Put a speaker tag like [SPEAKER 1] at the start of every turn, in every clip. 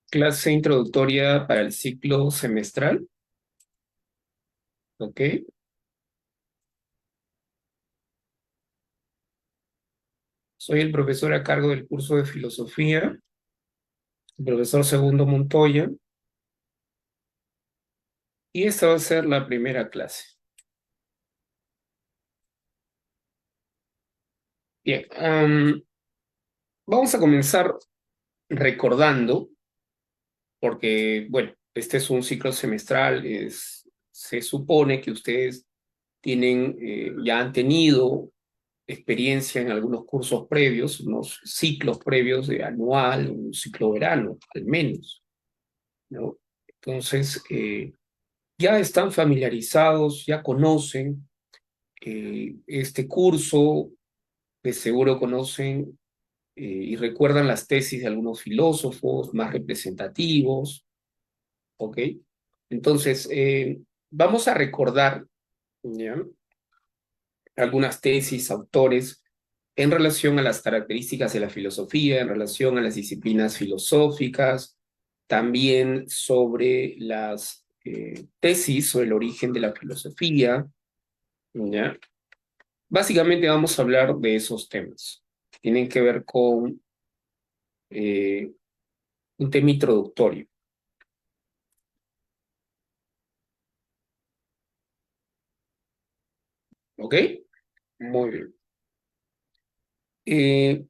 [SPEAKER 1] Clase introductoria para el ciclo semestral. ¿Ok? Soy el profesor a cargo del curso de filosofía, el profesor Segundo Montoya, y esta va a ser la primera clase. Bien, vamos a comenzar recordando, porque, bueno, este es un ciclo semestral, se supone que ustedes tienen, ya han tenido experiencia en algunos cursos previos, unos ciclos previos de anual, un ciclo verano, al menos, ¿no? Entonces, ya están familiarizados, ya conocen este curso, de seguro conocen y recuerdan las tesis de algunos filósofos más representativos, ¿ok? Entonces, vamos a recordar, ¿ya?, algunas tesis, autores, en relación a las características de la filosofía, en relación a las disciplinas filosóficas, también sobre las tesis sobre el origen de la filosofía, ¿ya? Básicamente vamos a hablar de esos temas. Tienen que ver con eh, un tema introductorio, ¿ok? Muy bien. Eh,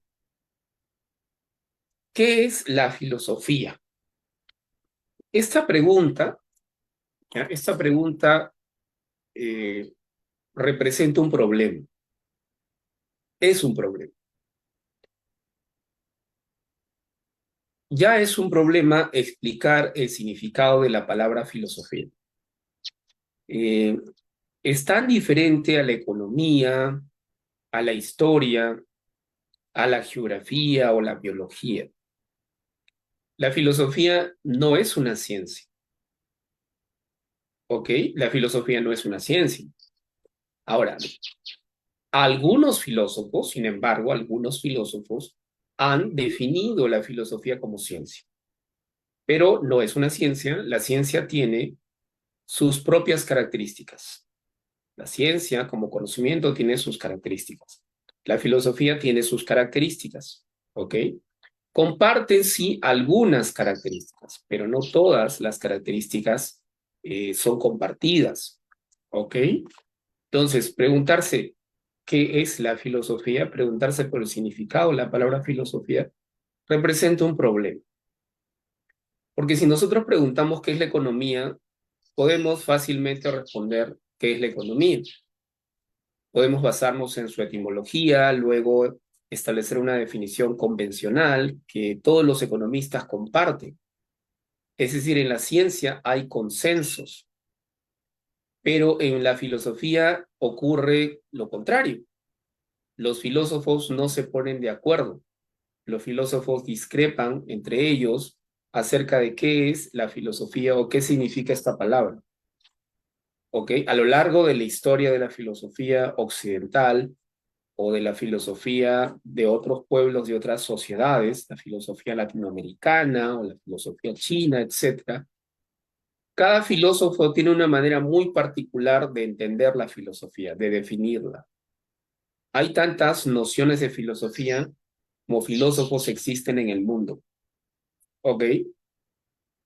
[SPEAKER 1] ¿Qué es la filosofía? Esta pregunta, ¿ya?, esta pregunta eh, representa un problema. Es un problema. Ya es un problema explicar el significado de la palabra filosofía. Eh, es tan diferente a la economía, a la historia, a la geografía o la biología. La filosofía no es una ciencia, ¿ok? La filosofía no es una ciencia. Ahora, algunos filósofos, sin embargo, algunos filósofos han definido la filosofía como ciencia, pero no es una ciencia. La ciencia tiene sus propias características. La ciencia como conocimiento tiene sus características. La filosofía tiene sus características, ¿ok? Comparten, sí, algunas características, pero no todas las características son compartidas, ¿ok? Entonces, preguntarse qué es la filosofía, preguntarse por el significado de la palabra filosofía, representa un problema. Porque si nosotros preguntamos qué es la economía, podemos fácilmente responder qué es la economía. Podemos basarnos en su etimología, luego establecer una definición convencional que todos los economistas comparten. Es decir, en la ciencia hay consensos, pero en la filosofía ocurre lo contrario. Los filósofos no se ponen de acuerdo. Los filósofos discrepan entre ellos acerca de qué es la filosofía o qué significa esta palabra. ¿Ok? A lo largo de la historia de la filosofía occidental, o de la filosofía de otros pueblos, de otras sociedades, la filosofía latinoamericana o la filosofía china, etcétera, cada filósofo tiene una manera muy particular de entender la filosofía, de definirla. Hay tantas nociones de filosofía como filósofos existen en el mundo, ¿ok?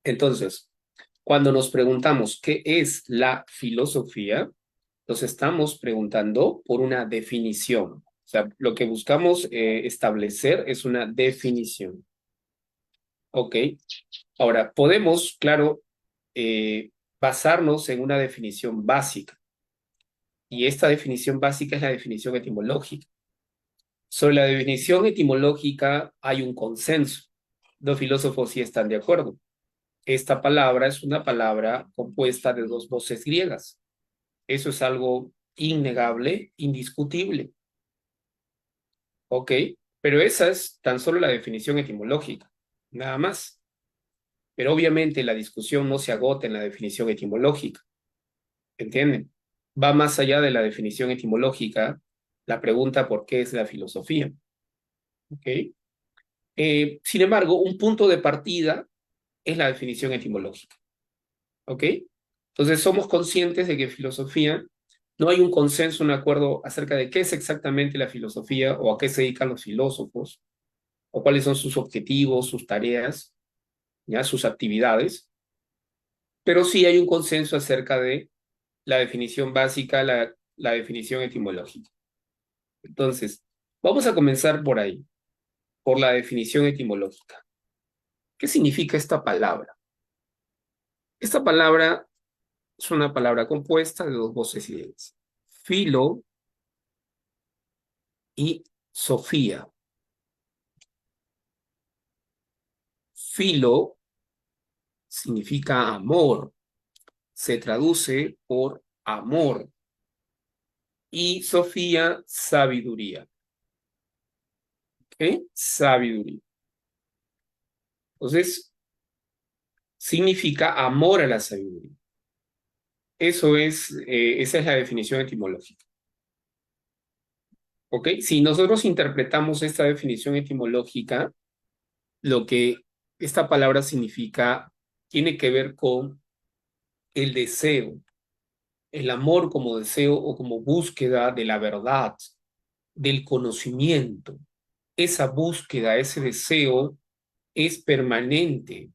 [SPEAKER 1] Entonces, cuando nos preguntamos qué es la filosofía, nos estamos preguntando por una definición. O sea, lo que buscamos establecer es una definición. ¿Ok? Ahora, podemos, claro, basarnos en una definición básica. Y esta definición básica es la definición etimológica. Sobre la definición etimológica hay un consenso. Los filósofos sí están de acuerdo. Esta palabra es una palabra compuesta de dos voces griegas. Eso es algo innegable, indiscutible. ¿Ok? Pero esa es tan solo la definición etimológica, nada más. Pero obviamente la discusión no se agota en la definición etimológica, ¿entienden? Va más allá de la definición etimológica la pregunta por qué es la filosofía, ¿ok? Sin embargo, un punto de partida es la definición etimológica. ¿Ok? Entonces somos conscientes de que filosofía, no hay un consenso, un acuerdo acerca de qué es exactamente la filosofía o a qué se dedican los filósofos o cuáles son sus objetivos, sus tareas, ya sus actividades, pero sí hay un consenso acerca de la definición básica, la definición etimológica. Entonces, vamos a comenzar por ahí, por la definición etimológica. ¿Qué significa esta palabra? Esta palabra es una palabra compuesta de dos voces idénticas. Filo y Sofía. Filo significa amor, se traduce por amor, y Sofía, sabiduría. ¿Ok? Sabiduría. Entonces, significa amor a la sabiduría. Esa es la definición etimológica. ¿Ok? Si nosotros interpretamos esta definición etimológica, lo que esta palabra significa tiene que ver con el deseo, el amor como deseo o como búsqueda de la verdad, del conocimiento. Esa búsqueda, ese deseo es permanente,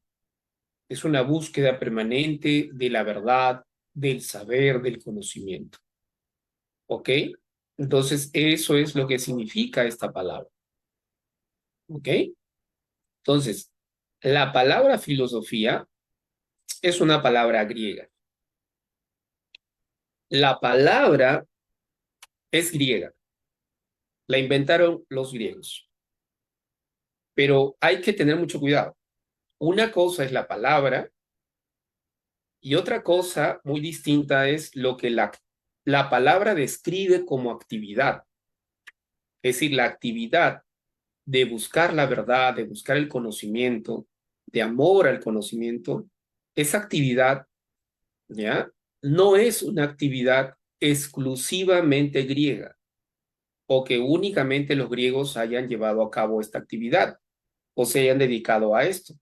[SPEAKER 1] es una búsqueda permanente de la verdad, del saber, del conocimiento. ¿Ok? Entonces, eso es lo que significa esta palabra. ¿Ok? Entonces, la palabra filosofía es una palabra griega. La palabra es griega, la inventaron los griegos, pero hay que tener mucho cuidado. Una cosa es la palabra y otra cosa muy distinta es lo que la palabra describe como actividad. Es decir, la actividad de buscar la verdad, de buscar el conocimiento, de amor al conocimiento, esa actividad, ¿ya? No es una actividad exclusivamente griega o que únicamente los griegos hayan llevado a cabo esta actividad o se hayan dedicado a esto.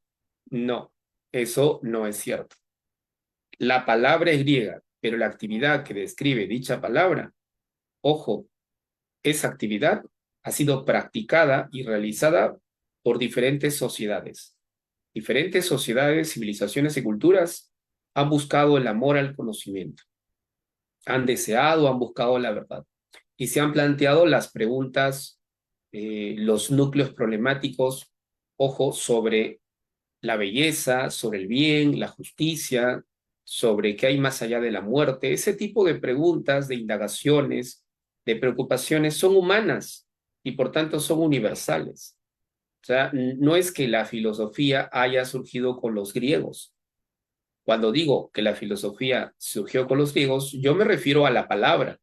[SPEAKER 1] No, eso no es cierto. La palabra es griega, pero la actividad que describe dicha palabra, ojo, esa actividad ha sido practicada y realizada por diferentes sociedades. Diferentes sociedades, civilizaciones y culturas han buscado el amor al conocimiento, han deseado, han buscado la verdad y se han planteado las preguntas, los núcleos problemáticos, ojo, sobre la belleza, sobre el bien, la justicia, sobre qué hay más allá de la muerte. Ese tipo de preguntas, de indagaciones, de preocupaciones son humanas y por tanto son universales. O sea, no es que la filosofía haya surgido con los griegos. Cuando digo que la filosofía surgió con los griegos, yo me refiero a la palabra.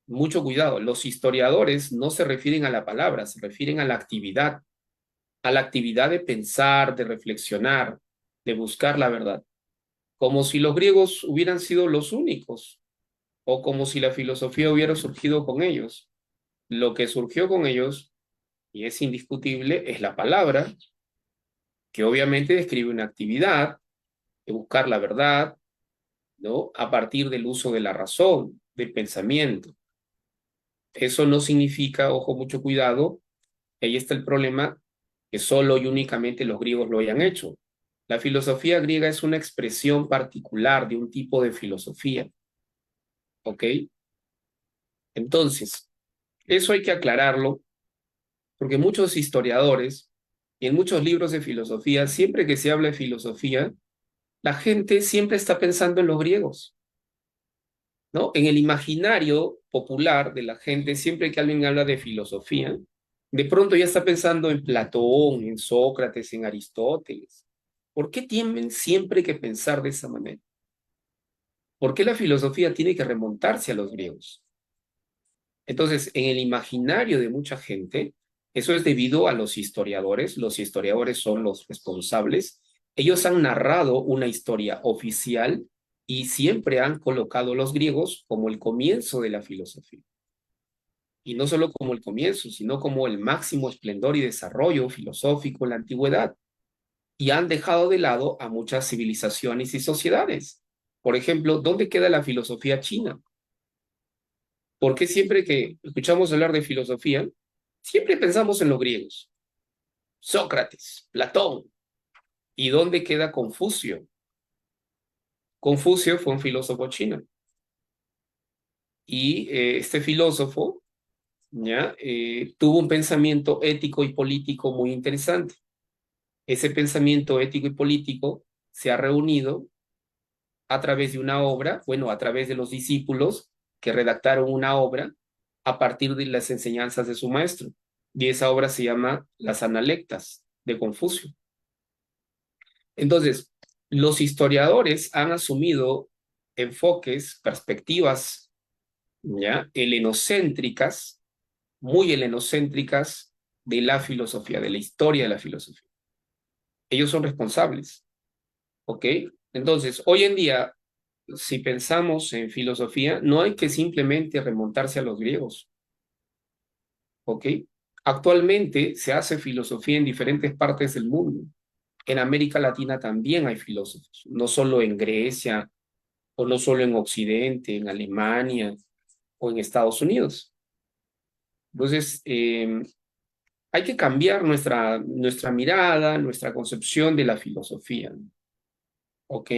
[SPEAKER 1] Mucho cuidado, los historiadores no se refieren a la palabra, se refieren a la actividad de pensar, de reflexionar, de buscar la verdad, como si los griegos hubieran sido los únicos o como si la filosofía hubiera surgido con ellos. Lo que surgió con ellos, y es indiscutible, es la palabra, que obviamente describe una actividad de buscar la verdad, ¿no? A partir del uso de la razón, del pensamiento. Eso no significa, ojo, mucho cuidado, ahí está el problema, que solo y únicamente los griegos lo hayan hecho. La filosofía griega es una expresión particular de un tipo de filosofía, ¿ok? Entonces, eso hay que aclararlo, porque muchos historiadores y en muchos libros de filosofía, siempre que se habla de filosofía, la gente siempre está pensando en los griegos, ¿no? En el imaginario popular de la gente, siempre que alguien habla de filosofía, de pronto ya está pensando en Platón, en Sócrates, en Aristóteles. ¿Por qué tienen siempre que pensar de esa manera? ¿Por qué la filosofía tiene que remontarse a los griegos? Entonces, en el imaginario de mucha gente, eso es debido a los historiadores son los responsables, ellos han narrado una historia oficial y siempre han colocado a los griegos como el comienzo de la filosofía. Y no solo como el comienzo, sino como el máximo esplendor y desarrollo filosófico en la antigüedad. y han dejado de lado a muchas civilizaciones y sociedades. Por ejemplo, ¿dónde queda la filosofía china? ¿Por qué siempre que escuchamos hablar de filosofía, siempre pensamos en los griegos? Sócrates, Platón. ¿Y dónde queda Confucio? Confucio fue un filósofo chino. Y este filósofo ¿ya? Tuvo un pensamiento ético y político muy interesante. Ese pensamiento ético y político se ha reunido a través de una obra, bueno, a través de los discípulos que redactaron una obra a partir de las enseñanzas de su maestro. Y esa obra se llama Las Analectas de Confucio. Entonces, los historiadores han asumido enfoques, perspectivas, ¿ya? Helenocéntricas, muy helenocéntricas de la filosofía, de la historia de la filosofía. Ellos son responsables, ¿ok? Entonces, hoy en día, si pensamos en filosofía, no hay que simplemente remontarse a los griegos, ¿ok? Actualmente se hace filosofía en diferentes partes del mundo. En América Latina también hay filósofos, no solo en Grecia o no solo en Occidente, en Alemania o en Estados Unidos. Entonces, hay que cambiar nuestra mirada, nuestra concepción de la filosofía, ¿ok?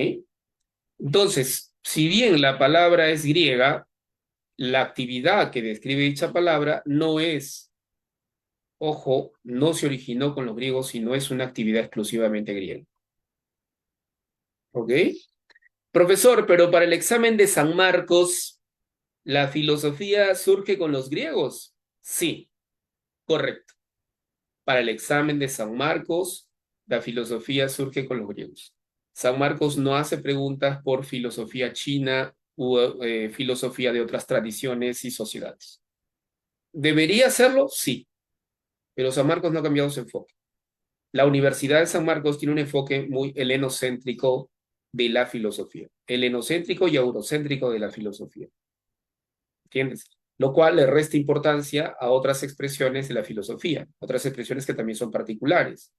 [SPEAKER 1] Entonces, si bien la palabra es griega, la actividad que describe dicha palabra no es, ojo, no se originó con los griegos, sino es una actividad exclusivamente griega, ¿ok? Profesor, pero para el examen de San Marcos, ¿la filosofía surge con los griegos? Sí, correcto. Para el examen de San Marcos, la filosofía surge con los griegos. San Marcos no hace preguntas por filosofía china u filosofía de otras tradiciones y sociedades. ¿Debería hacerlo? Sí, pero San Marcos no ha cambiado su enfoque. La Universidad de San Marcos tiene un enfoque muy helenocéntrico de la filosofía, helenocéntrico y eurocéntrico de la filosofía. ¿Entiendes? Lo cual le resta importancia a otras expresiones de la filosofía, otras expresiones que también son particulares,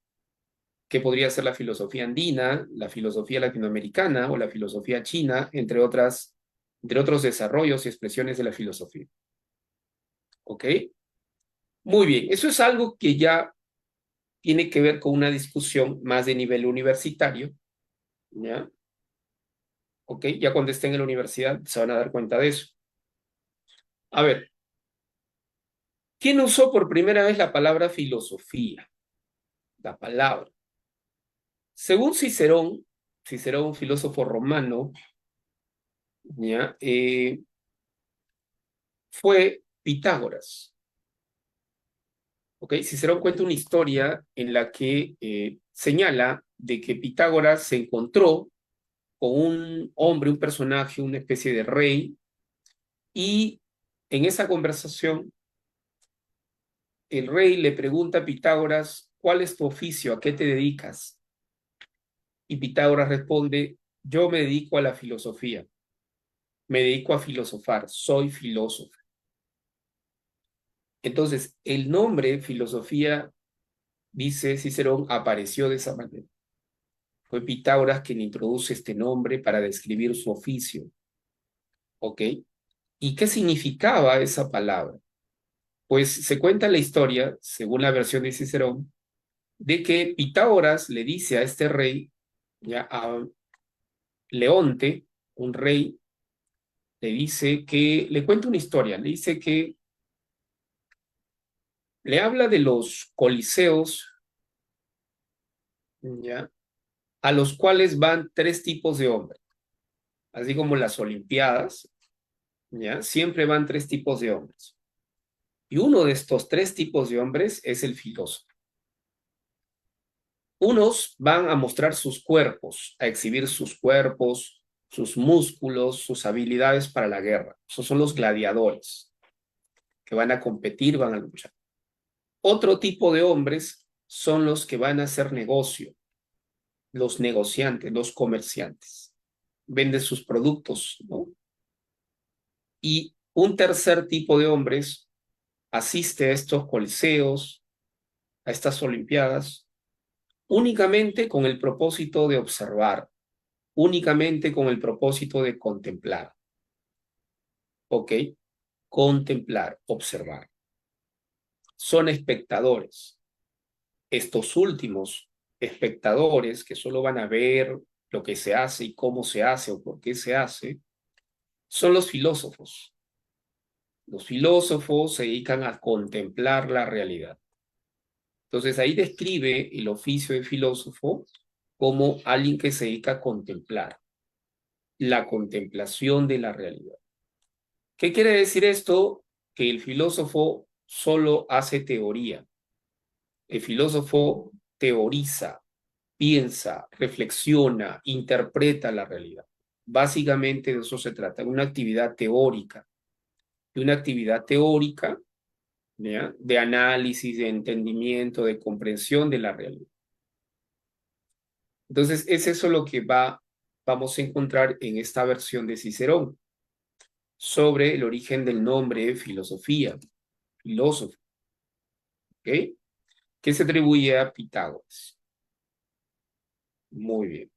[SPEAKER 1] que podría ser la filosofía andina, la filosofía latinoamericana o la filosofía china, entre otros desarrollos y expresiones de la filosofía. ¿Ok? Muy bien, eso es algo que ya tiene que ver con una discusión más de nivel universitario, ¿ya? ¿Ok? Ya cuando estén en la universidad se van a dar cuenta de eso. A ver, ¿quién usó por primera vez la palabra filosofía? La palabra. Según Cicerón, Cicerón, un filósofo romano, ¿ya? Fue Pitágoras. ¿Ok? Cicerón cuenta una historia en la que señala de que Pitágoras se encontró con un hombre, un personaje, una especie de rey, y en esa conversación el rey le pregunta a Pitágoras, ¿cuál es tu oficio? ¿A qué te dedicas? Y Pitágoras responde, yo me dedico a la filosofía, me dedico a filosofar, soy filósofo. Entonces, el nombre filosofía, dice Cicerón, apareció de esa manera. Fue Pitágoras quien introduce este nombre para describir su oficio, ¿ok? ¿Y qué significaba esa palabra? Pues se cuenta la historia, según la versión de Cicerón, de que Pitágoras le dice a este rey, ya a Leonte, un rey, le dice que, le cuenta una historia, le dice que le habla de los coliseos, ya, a los cuales van tres tipos de hombres, así como las Olimpiadas, ya, siempre van tres tipos de hombres. Y uno de estos tres tipos de hombres es el filósofo. Unos van a mostrar sus cuerpos, a exhibir sus cuerpos, sus músculos, sus habilidades para la guerra. Esos son los gladiadores, que van a competir, van a luchar. Otro tipo de hombres son los que van a hacer negocio, los negociantes, los comerciantes. Venden sus productos, ¿no? Y un tercer tipo de hombres asiste a estos coliseos, a estas olimpiadas, únicamente con el propósito de observar, únicamente con el propósito de contemplar. ¿Ok? Contemplar, observar. Son espectadores. Estos últimos espectadores que solo van a ver lo que se hace y cómo se hace o por qué se hace, son los filósofos. Los filósofos se dedican a contemplar la realidad. Entonces ahí describe el oficio de filósofo como alguien que se dedica a contemplar, la contemplación de la realidad. ¿Qué quiere decir esto? Que el filósofo solo hace teoría. El filósofo teoriza, piensa, reflexiona, interpreta la realidad. Básicamente de eso se trata, una actividad teórica. De una actividad teórica, ¿ya? De análisis, de entendimiento, de comprensión de la realidad. Entonces, es eso lo que vamos a encontrar en esta versión de Cicerón sobre el origen del nombre filosofía, filósofo, ¿ok? Que se atribuye a Pitágoras. Muy bien.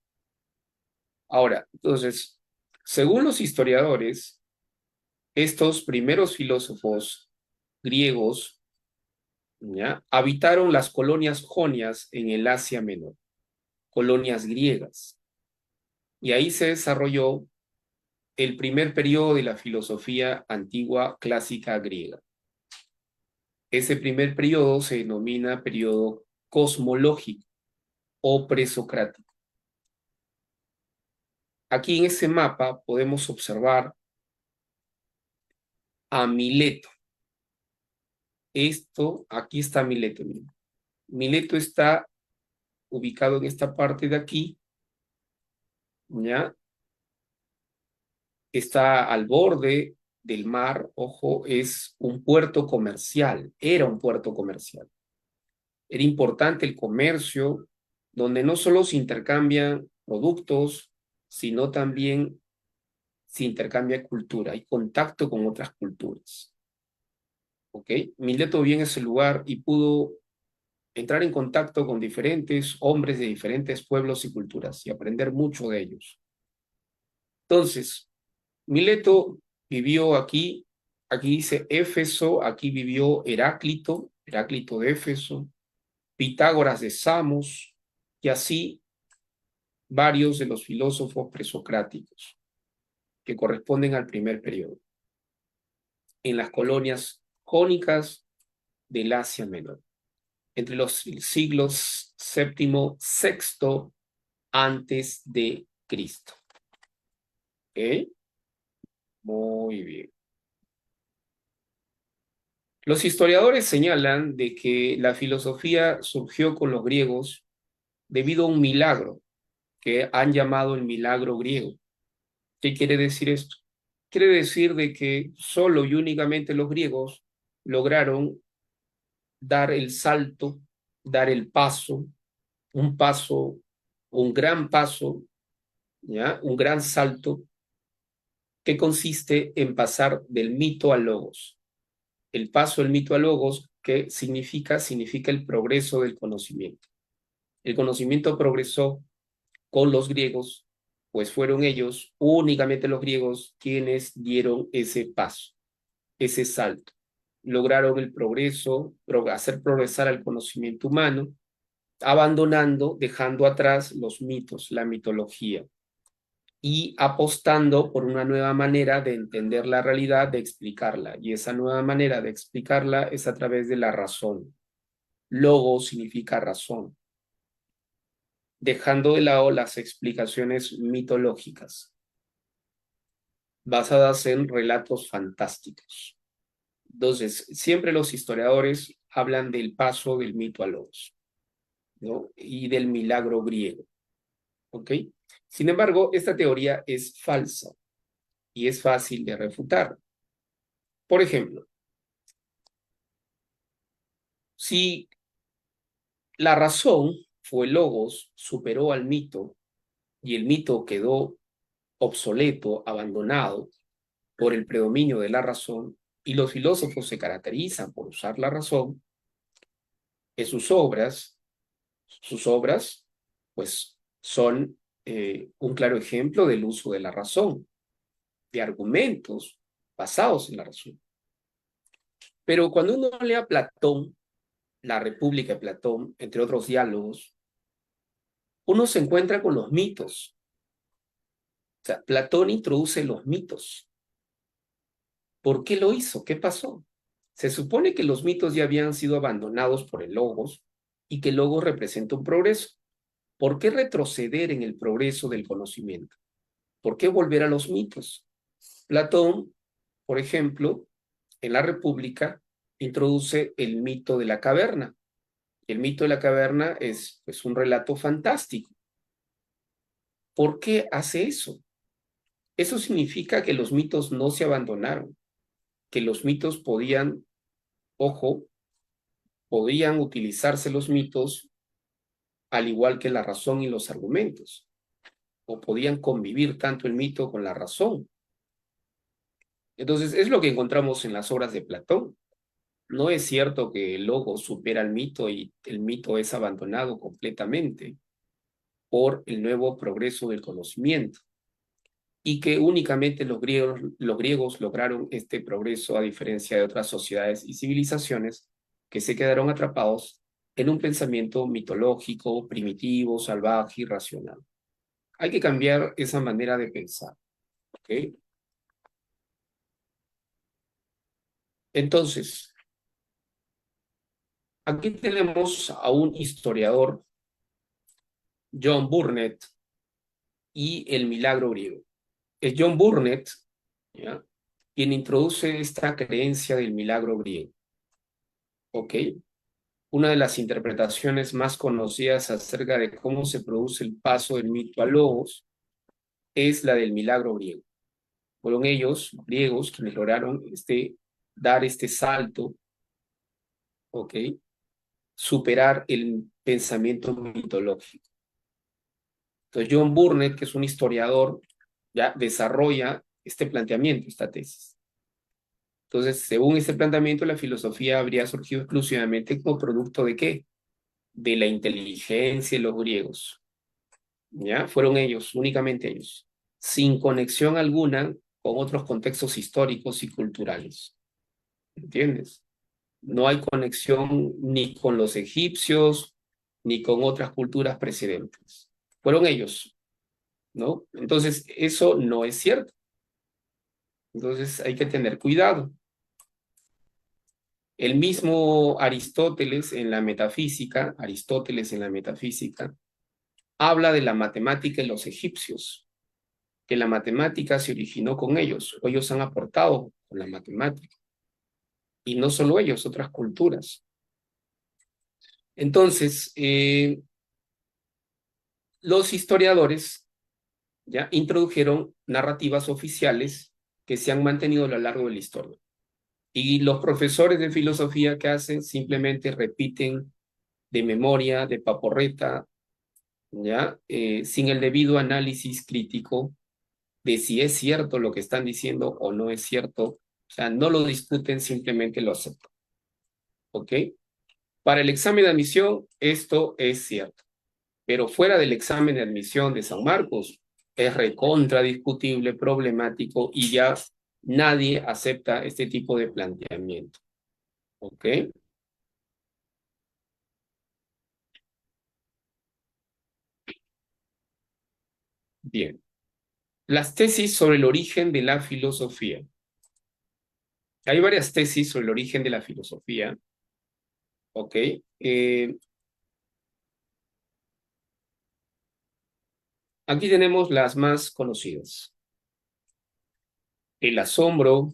[SPEAKER 1] Ahora, entonces, según los historiadores, estos primeros filósofos griegos, ¿ya? Habitaron las colonias jonias en el Asia Menor, colonias griegas. Y ahí se desarrolló el primer periodo de la filosofía antigua clásica griega. Ese primer periodo se denomina periodo cosmológico o presocrático. Aquí en ese mapa podemos observar a Mileto. Aquí está Mileto. Mileto está ubicado en esta parte de aquí, ¿ya? Está al borde del mar, ojo, es un puerto comercial, era un puerto comercial. Era importante el comercio, donde no solo se intercambian productos, sino también se intercambia cultura, hay contacto con otras culturas. ¿Ok? Mileto vio en ese lugar y pudo entrar en contacto con diferentes hombres de diferentes pueblos y culturas y aprender mucho de ellos. Entonces, Mileto vivió aquí dice Éfeso, aquí vivió Heráclito, Heráclito de Éfeso, Pitágoras de Samos, y así varios de los filósofos presocráticos que corresponden al primer periodo, en las colonias jónicas del Asia Menor, entre los siglos séptimo, sexto antes de Cristo. ¿Ok? Muy bien. Los historiadores señalan de que la filosofía surgió con los griegos debido a un milagro que han llamado el milagro griego. ¿Qué quiere decir esto? Quiere decir de que solo y únicamente los griegos lograron dar el salto, dar el paso, un gran paso, ¿ya? Un gran salto que consiste en pasar del mito al logos. El paso del mito al logos, ¿qué significa? Significa el progreso del conocimiento. El conocimiento progresó con los griegos, pues fueron ellos, únicamente los griegos, quienes dieron ese paso, ese salto. Lograron el progreso, hacer progresar al conocimiento humano, abandonando, dejando atrás los mitos, la mitología, y apostando por una nueva manera de entender la realidad, de explicarla. Y esa nueva manera de explicarla es a través de la razón. Logos significa razón, dejando de lado las explicaciones mitológicas, basadas en relatos fantásticos. Entonces, siempre los historiadores hablan del paso del mito a logos, ¿no? Y del milagro griego, ¿ok? Sin embargo, esta teoría es falsa y es fácil de refutar. Por ejemplo, si la razón fue logos, superó al mito y el mito quedó obsoleto, abandonado por el predominio de la razón, y los filósofos se caracterizan por usar la razón, en sus obras Sus obras, pues, son un claro ejemplo del uso de la razón, de argumentos basados en la razón. Pero cuando uno lee a Platón, La República de Platón, entre otros diálogos, uno se encuentra con los mitos. O sea, Platón introduce los mitos. ¿Por qué lo hizo? ¿Qué pasó? Se supone que los mitos ya habían sido abandonados por el logos y que el logos representa un progreso. ¿Por qué retroceder en el progreso del conocimiento? ¿Por qué volver a los mitos? Platón, por ejemplo, en la República, introduce el mito de la caverna. El mito de la caverna es pues, un relato fantástico. ¿Por qué hace eso? Eso significa que los mitos no se abandonaron, que los mitos podían, ojo, podían utilizarse los mitos al igual que la razón y los argumentos, o podían convivir tanto el mito con la razón. Entonces, es lo que encontramos en las obras de Platón. No es cierto que el logos supera al mito y el mito es abandonado completamente por el nuevo progreso del conocimiento y que únicamente los griegos lograron este progreso a diferencia de otras sociedades y civilizaciones que se quedaron atrapados en un pensamiento mitológico, primitivo, salvaje, irracional. Hay que cambiar esa manera de pensar, ¿ok? Entonces, aquí tenemos a un historiador, John Burnett, y el milagro griego. Es John Burnett, ¿ya?, quien introduce esta creencia del milagro griego, ¿ok? Una de las interpretaciones más conocidas acerca de cómo se produce el paso del mito al logos es la del milagro griego. Fueron ellos, griegos, quienes lograron dar este salto, ¿ok? Superar el pensamiento mitológico. Entonces, John Burnett, que es un historiador, ya desarrolla este planteamiento, esta tesis. Entonces, según este planteamiento, la filosofía habría surgido exclusivamente como producto ¿de qué? De la inteligencia de los griegos. ¿Ya? Fueron ellos, únicamente ellos, sin conexión alguna con otros contextos históricos y culturales. ¿Entiendes? No hay conexión ni con los egipcios, ni con otras culturas precedentes. Fueron ellos, ¿no? Entonces, eso no es cierto. Entonces, hay que tener cuidado. El mismo Aristóteles en la metafísica, habla de la matemática en los egipcios, que la matemática se originó con ellos, o ellos han aportado con la matemática, y no solo ellos, otras culturas. Entonces, los historiadores ya introdujeron narrativas oficiales que se han mantenido a lo largo de la historia. Y los profesores de filosofía que hacen simplemente repiten de memoria, de paporreta, ¿ya? Sin el debido análisis crítico de si es cierto lo que están diciendo o no es cierto. O sea, no lo discuten, simplemente lo aceptan. ¿Ok? Para el examen de admisión, esto es cierto. Pero fuera del examen de admisión de San Marcos, es recontra discutible, problemático y ya nadie acepta este tipo de planteamiento. ¿Ok? Bien. Las tesis sobre el origen de la filosofía. Hay varias tesis sobre el origen de la filosofía. ¿Ok? Aquí tenemos las más conocidas. El asombro,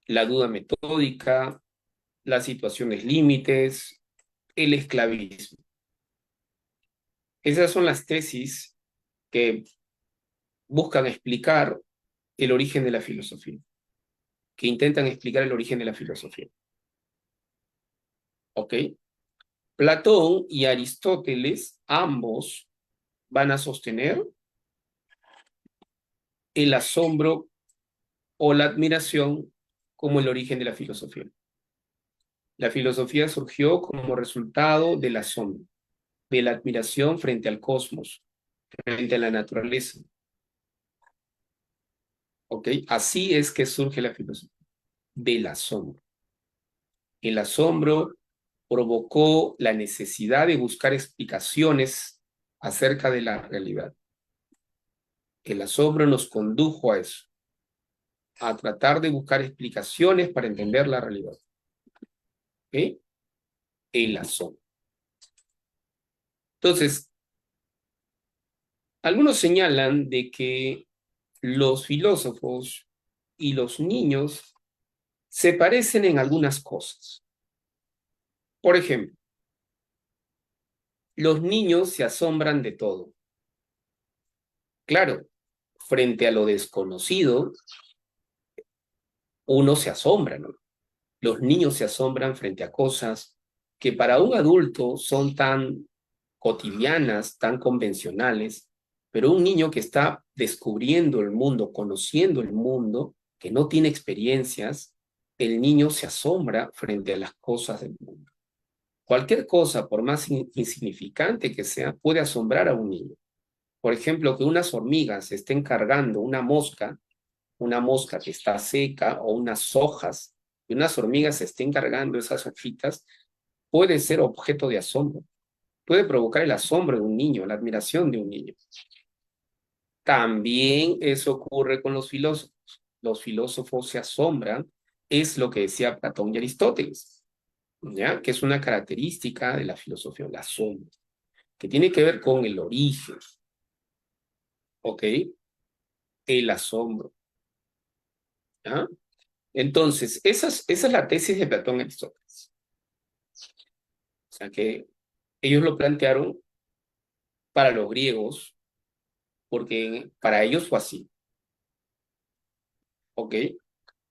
[SPEAKER 1] la duda metódica, las situaciones límites, el esclavismo. Esas son las tesis que buscan explicar el origen de la filosofía, que intentan explicar el origen de la filosofía. ¿Ok? Platón y Aristóteles, ambos van a sostener el asombro o la admiración como el origen de la filosofía. La filosofía surgió como resultado del asombro. de la admiración frente al cosmos, frente a la naturaleza. ¿Ok? Así es que surge la filosofía, del asombro. El asombro provocó la necesidad de buscar explicaciones acerca de la realidad. El asombro nos condujo a eso, a tratar de buscar explicaciones para entender la realidad. ¿Ok? El asombro. Entonces, algunos señalan de que los filósofos y los niños se parecen en algunas cosas. Por ejemplo, los niños se asombran de todo. Claro, frente a lo desconocido, uno se asombra, ¿no? Los niños se asombran frente a cosas que para un adulto son tan cotidianas, tan convencionales, pero un niño que está descubriendo el mundo, conociendo el mundo, que no tiene experiencias, el niño se asombra frente a las cosas del mundo. Cualquier cosa, por más insignificante que sea, puede asombrar a un niño. Por ejemplo, que unas hormigas estén cargando una mosca que está seca o unas hojas, y unas hormigas estén cargando esas hojitas, puede ser objeto de asombro. Puede provocar el asombro de un niño, la admiración de un niño. También eso ocurre con los filósofos. Los filósofos se asombran, es lo que decía Platón y Aristóteles, ¿ya? Que es una característica de la filosofía, el asombro, que tiene que ver con el origen, ¿ok? El asombro, ¿ya? Entonces, esa es la tesis de Platón y Aristóteles. O sea, que ellos lo plantearon para los griegos, porque para ellos fue así, ¿ok?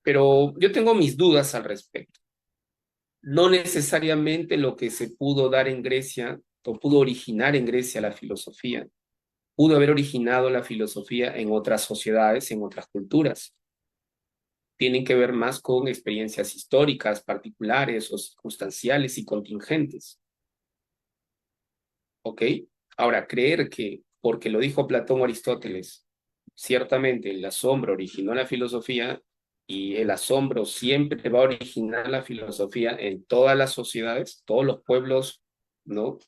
[SPEAKER 1] Pero yo tengo mis dudas al respecto. No necesariamente lo que se pudo dar en Grecia, o pudo originar en Grecia la filosofía, pudo haber originado la filosofía en otras sociedades, en otras culturas. Tienen que ver más con experiencias históricas, particulares o circunstanciales y contingentes. ¿Ok? Ahora, creer que, porque lo dijo Platón o Aristóteles, ciertamente el asombro originó la filosofía y el asombro siempre va a originar la filosofía en todas las sociedades, todos los pueblos, ¿no?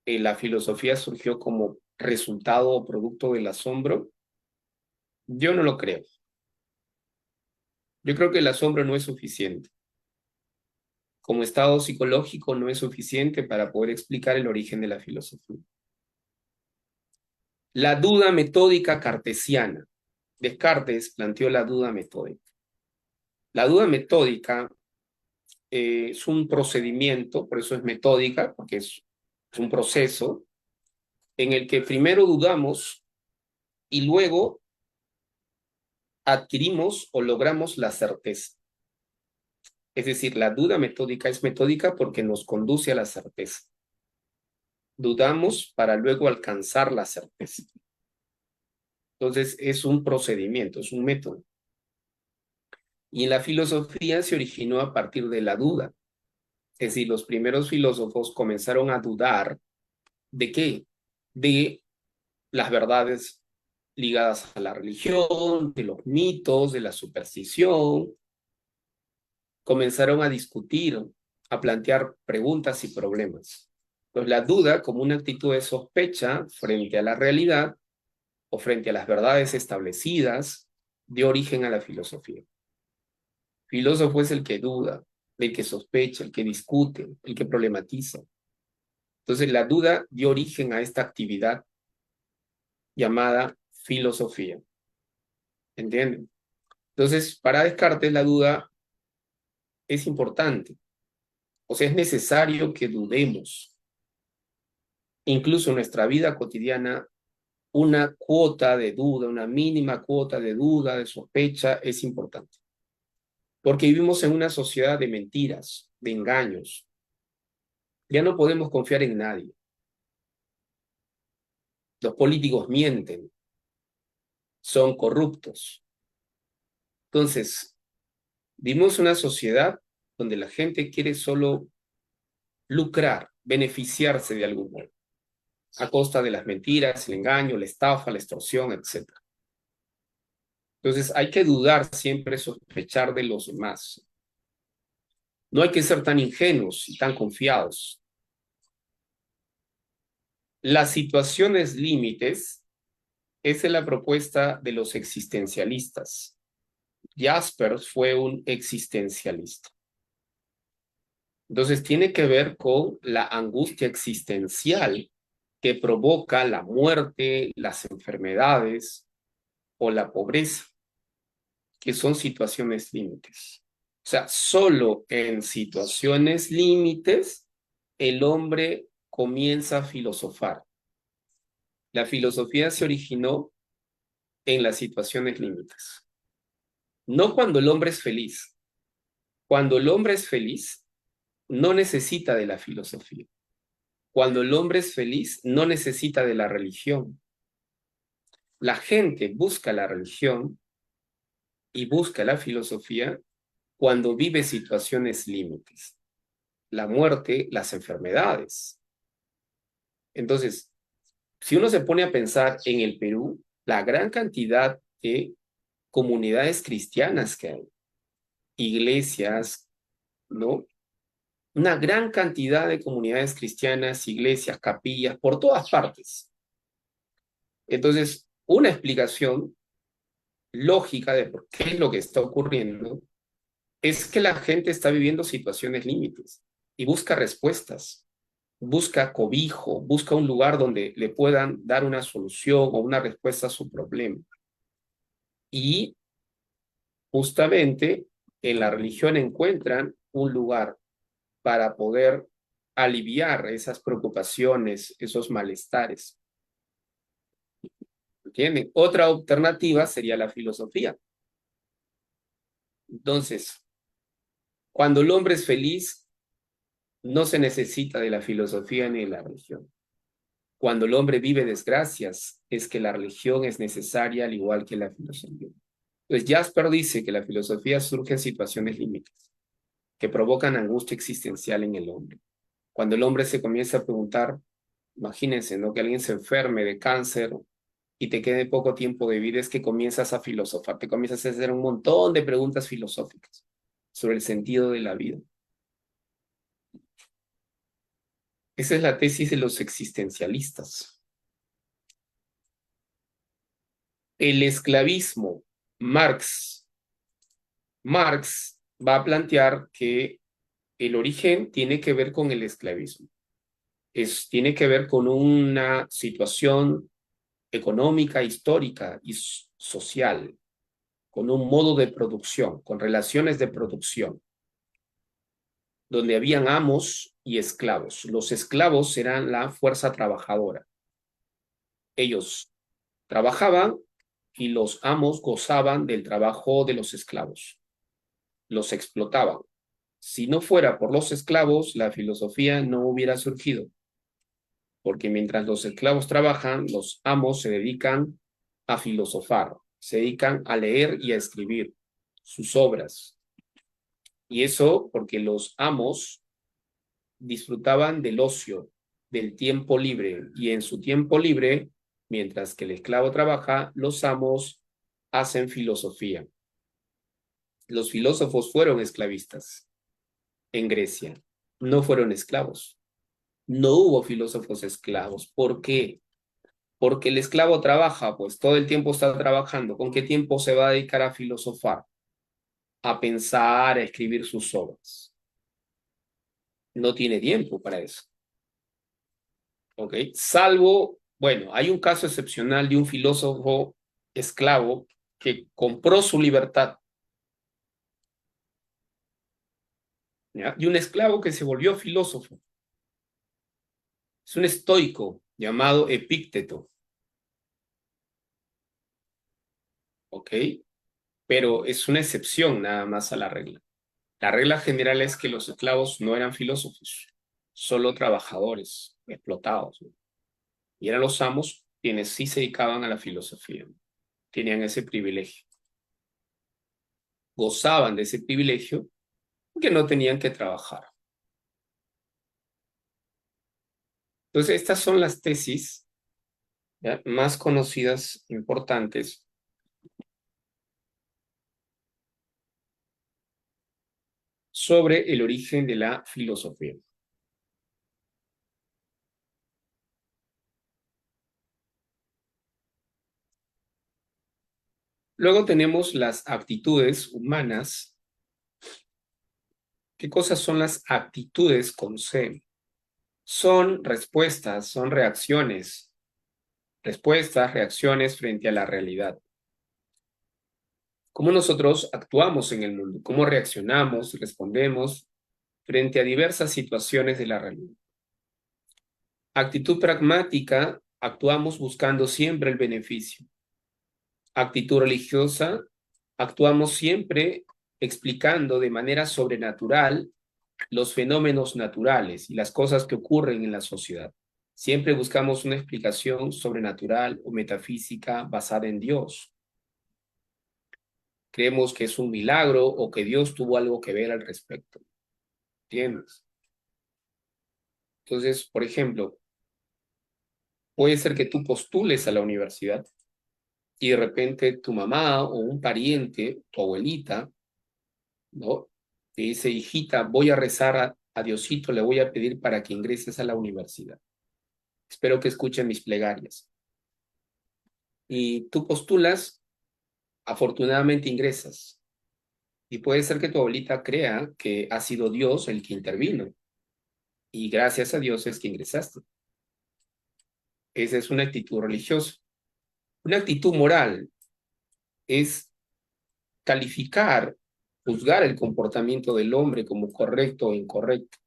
[SPEAKER 1] La filosofía surgió como resultado o producto del asombro. Yo no lo creo. Yo creo que el asombro no es suficiente. Como estado psicológico no es suficiente para poder explicar el origen de la filosofía. La duda metódica cartesiana. Descartes planteó la duda metódica. La duda metódica es un procedimiento, por eso es metódica, porque es un proceso en el que primero dudamos y luego adquirimos o logramos la certeza. Es decir, la duda metódica es metódica porque nos conduce a la certeza. Dudamos para luego alcanzar la certeza. Entonces, es un procedimiento, es un método. Y en la filosofía se originó a partir de la duda. Es decir, los primeros filósofos comenzaron a dudar ¿de qué? De las verdades ligadas a la religión, de los mitos, de la superstición. Comenzaron a discutir, a plantear preguntas y problemas. Pues la duda como una actitud de sospecha frente a la realidad o frente a las verdades establecidas dio origen a la filosofía. Filósofo es el que duda, el que sospecha, el que discute, el que problematiza. Entonces la duda dio origen a esta actividad llamada filosofía. ¿Entienden? Entonces, para Descartes la duda es importante. O sea, es necesario que dudemos. Incluso en nuestra vida cotidiana, una cuota de duda, una mínima cuota de duda, de sospecha, es importante. Porque vivimos en una sociedad de mentiras, de engaños. Ya no podemos confiar en nadie. Los políticos mienten, son corruptos. Entonces, vivimos una sociedad donde la gente quiere solo lucrar, beneficiarse de algún modo, a costa de las mentiras, el engaño, la estafa, la extorsión, etc. Entonces hay que dudar siempre, sospechar de los demás. No hay que ser tan ingenuos y tan confiados. Las situaciones límites, esa es la propuesta de los existencialistas. Jaspers fue un existencialista. Entonces tiene que ver con la angustia existencial que provoca la muerte, las enfermedades o la pobreza, que son situaciones límites. O sea, solo en situaciones límites el hombre comienza a filosofar. La filosofía se originó en las situaciones límites. No cuando el hombre es feliz. Cuando el hombre es feliz, no necesita de la filosofía. Cuando el hombre es feliz, no necesita de la religión. La gente busca la religión y busca la filosofía cuando vive situaciones límites. La muerte, las enfermedades. Entonces, si uno se pone a pensar en el Perú, la gran cantidad de comunidades cristianas que hay, iglesias, ¿no? Una gran cantidad de comunidades cristianas, iglesias, capillas, por todas partes. Entonces, una explicación lógica de por qué es lo que está ocurriendo es que la gente está viviendo situaciones límites y busca respuestas, busca cobijo, busca un lugar donde le puedan dar una solución o una respuesta a su problema. Y justamente en la religión encuentran un lugar para poder aliviar esas preocupaciones, esos malestares. ¿Entienden? Otra alternativa sería la filosofía. Entonces, cuando el hombre es feliz, no se necesita de la filosofía ni de la religión. Cuando el hombre vive desgracias, es que la religión es necesaria al igual que la filosofía. Entonces, Jasper dice que la filosofía surge en situaciones límites que provocan angustia existencial en el hombre. Cuando el hombre se comienza a preguntar, imagínense, ¿no? Que alguien se enferme de cáncer y te quede poco tiempo de vida, es que comienzas a filosofar, te comienzas a hacer un montón de preguntas filosóficas sobre el sentido de la vida. Esa es la tesis de los existencialistas. El esclavismo, Marx va a plantear que el origen tiene que ver con el esclavismo. Tiene que ver con una situación económica, histórica y social, con un modo de producción, con relaciones de producción, donde habían amos y esclavos. Los esclavos eran la fuerza trabajadora. Ellos trabajaban y los amos gozaban del trabajo de los esclavos. Los explotaban. Si no fuera por los esclavos, la filosofía no hubiera surgido, porque mientras los esclavos trabajan, los amos se dedican a filosofar, se dedican a leer y a escribir sus obras. Y eso porque los amos disfrutaban del ocio, del tiempo libre, y en su tiempo libre, mientras que el esclavo trabaja, los amos hacen filosofía. Los filósofos fueron esclavistas en Grecia, no fueron esclavos. No hubo filósofos esclavos. ¿Por qué? Porque el esclavo trabaja, pues todo el tiempo está trabajando. ¿Con qué tiempo se va a dedicar a filosofar? A pensar, a escribir sus obras. No tiene tiempo para eso. ¿Ok? Salvo, bueno, hay un caso excepcional de un filósofo esclavo que compró su libertad. ¿Ya? Y un esclavo que se volvió filósofo. Es un estoico llamado Epícteto. ¿Ok? Pero es una excepción nada más a la regla. La regla general es que los esclavos no eran filósofos, solo trabajadores explotados, ¿no? Y eran los amos quienes sí se dedicaban a la filosofía, ¿no? Tenían ese privilegio, gozaban de ese privilegio porque no tenían que trabajar. Entonces, estas son las tesis, ¿ya?, más conocidas, importantes, sobre el origen de la filosofía. Luego tenemos las actitudes humanas. ¿Qué cosas son las actitudes con C? Son respuestas, son reacciones, reacciones frente a la realidad. ¿Cómo nosotros actuamos en el mundo? ¿Cómo reaccionamos, respondemos frente a diversas situaciones de la realidad? Actitud pragmática, actuamos buscando siempre el beneficio. Actitud religiosa, actuamos siempre explicando de manera sobrenatural los fenómenos naturales y las cosas que ocurren en la sociedad. Siempre buscamos una explicación sobrenatural o metafísica basada en Dios. Creemos que es un milagro o que Dios tuvo algo que ver al respecto. ¿Entiendes? Entonces, por ejemplo, puede ser que tú postules a la universidad y de repente tu mamá o un pariente, tu abuelita, ¿no?, te dice: hijita, voy a rezar a Diosito, le voy a pedir para que ingreses a la universidad. Espero que escuchen mis plegarias. Y tú postulas, afortunadamente ingresas. Y puede ser que tu abuelita crea que ha sido Dios el que intervino. Y gracias a Dios es que ingresaste. Esa es una actitud religiosa. Una actitud moral es calificar, juzgar el comportamiento del hombre como correcto o incorrecto.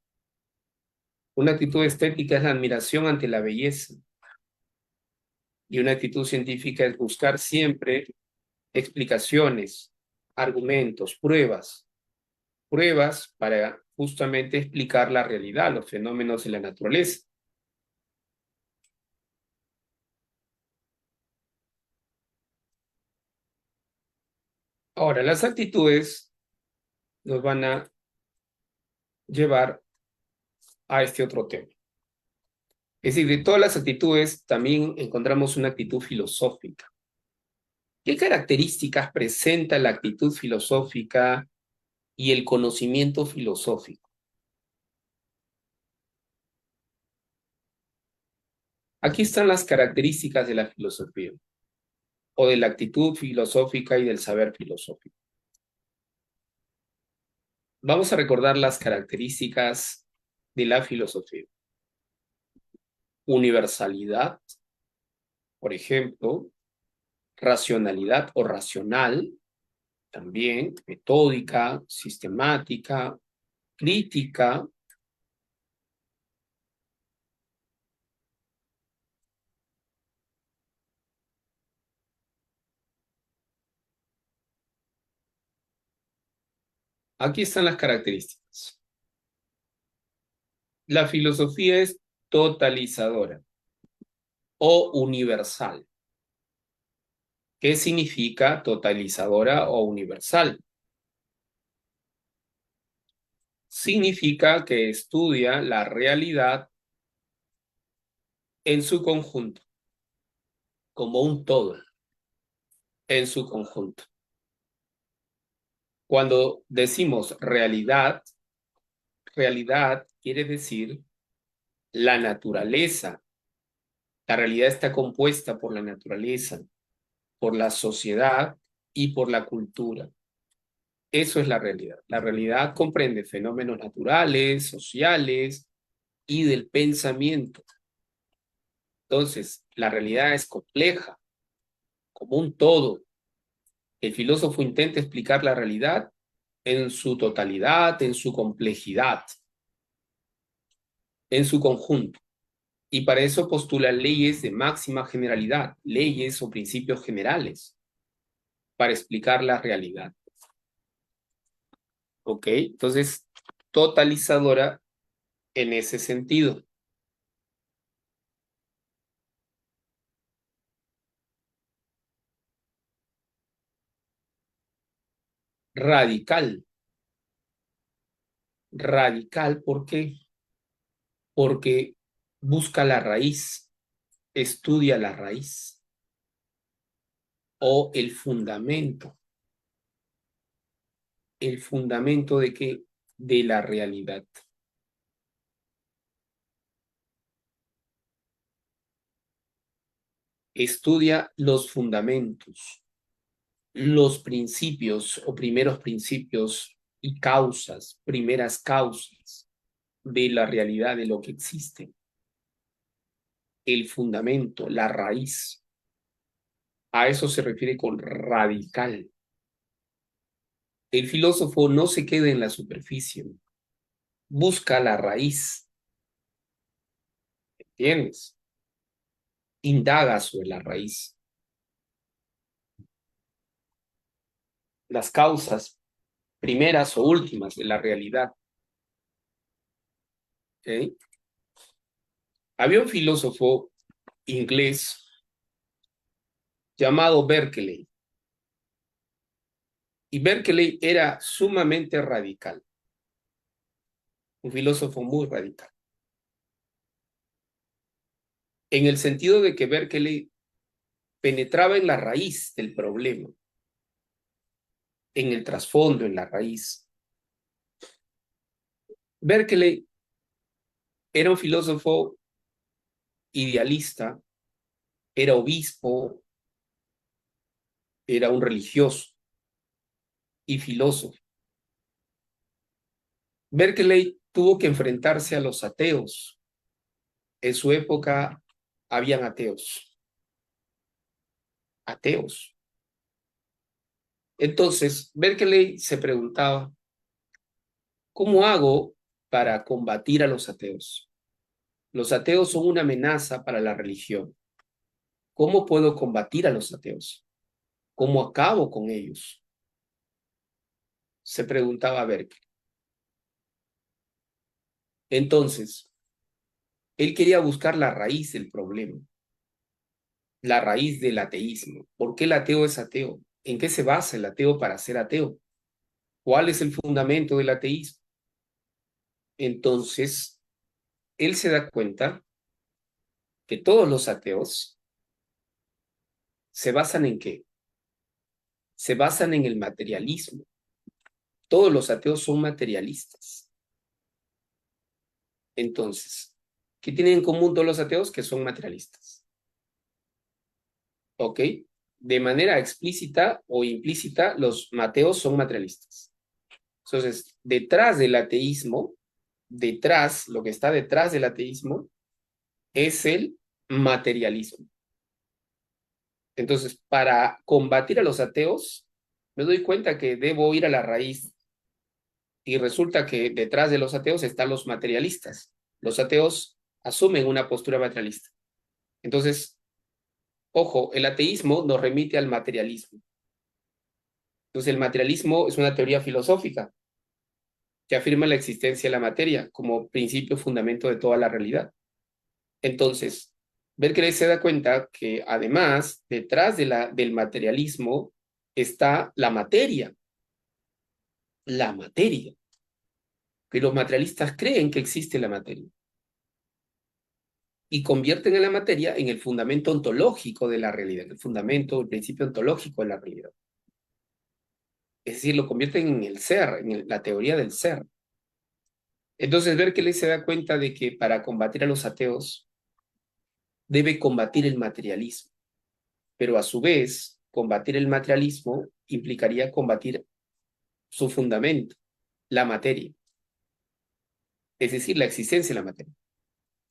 [SPEAKER 1] Una actitud estética es la admiración ante la belleza. Y una actitud científica es buscar siempre explicaciones, argumentos, pruebas para justamente explicar la realidad, los fenómenos de la naturaleza. Ahora, las actitudes nos van a llevar a este otro tema. Es decir, de todas las actitudes también encontramos una actitud filosófica. ¿Qué características presenta la actitud filosófica y el conocimiento filosófico? Aquí están las características de la filosofía, o de la actitud filosófica y del saber filosófico. Vamos a recordar las características de la filosofía. Universalidad, por ejemplo, racionalidad o racional, también metódica, sistemática, crítica. Aquí están las características. La filosofía es totalizadora o universal. ¿Qué significa totalizadora o universal? Significa que estudia la realidad en su conjunto, como un todo, en su conjunto. Cuando decimos realidad, realidad quiere decir la naturaleza. La realidad está compuesta por la naturaleza, por la sociedad y por la cultura. Eso es la realidad. La realidad comprende fenómenos naturales, sociales y del pensamiento. Entonces, la realidad es compleja, como un todo. El filósofo intenta explicar la realidad en su totalidad, en su complejidad, en su conjunto. Y para eso postula leyes de máxima generalidad, leyes o principios generales, para explicar la realidad. ¿Ok? Entonces, totalizadora en ese sentido. Radical. Radical, ¿por qué? Porque busca la raíz, estudia la raíz o el fundamento. ¿El fundamento de qué? De la realidad. Estudia los fundamentos, los principios o primeros principios y causas, primeras causas de la realidad, de lo que existe. El fundamento, la raíz. A eso se refiere con radical. El filósofo no se queda en la superficie, busca la raíz, ¿entiendes? Indaga sobre la raíz. Las causas primeras o últimas de la realidad. ¿Okay? Había un filósofo inglés llamado Berkeley. Y Berkeley era sumamente radical. Un filósofo muy radical. En el sentido de que Berkeley penetraba en la raíz del problema, en el trasfondo, en la raíz. Berkeley era un filósofo idealista, era obispo, era un religioso y filósofo. Berkeley tuvo que enfrentarse a los ateos. En su época habían ateos. Ateos. Entonces, Berkeley se preguntaba, ¿cómo hago para combatir a los ateos? Los ateos son una amenaza para la religión. ¿Cómo puedo combatir a los ateos? ¿Cómo acabo con ellos? Se preguntaba Berkeley. Entonces, él quería buscar la raíz del problema, la raíz del ateísmo. ¿Por qué el ateo es ateo? ¿En qué se basa el ateo para ser ateo? ¿Cuál es el fundamento del ateísmo? Entonces, él se da cuenta que todos los ateos se basan en qué? Se basan en el materialismo. Todos los ateos son materialistas. Entonces, ¿qué tienen en común todos los ateos? Que son materialistas. ¿Ok? De manera explícita o implícita, los ateos son materialistas. Entonces, detrás del ateísmo, lo que está detrás del ateísmo, es el materialismo. Entonces, para combatir a los ateos, me doy cuenta que debo ir a la raíz. Y resulta que detrás de los ateos están los materialistas. Los ateos asumen una postura materialista. Entonces, ojo, el ateísmo nos remite al materialismo. Entonces, el materialismo es una teoría filosófica que afirma la existencia de la materia como principio fundamento de toda la realidad. Entonces, Berkeley se da cuenta que además, detrás del materialismo está la materia. La materia. Que los materialistas creen que existe la materia. Y convierten a la materia en el fundamento ontológico de la realidad, el fundamento, el principio ontológico de la realidad. Es decir, lo convierten en el ser, en la teoría del ser. Entonces, Berkeley se da cuenta de que para combatir a los ateos debe combatir el materialismo, pero a su vez, combatir el materialismo implicaría combatir su fundamento, la materia, es decir, la existencia de la materia.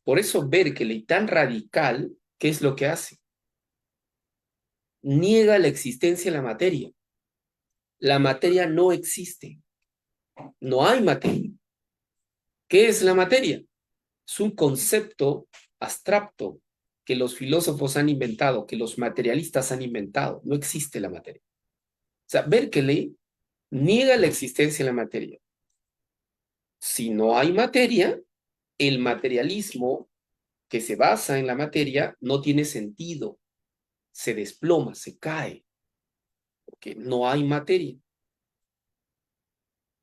[SPEAKER 1] Por eso Berkeley, tan radical, ¿qué es lo que hace? Niega la existencia de la materia. La materia no existe. No hay materia. ¿Qué es la materia? Es un concepto abstracto que los filósofos han inventado, que los materialistas han inventado. No existe la materia. O sea, Berkeley niega la existencia de la materia. Si no hay materia, el materialismo que se basa en la materia no tiene sentido. Se desploma, se cae, porque no hay materia.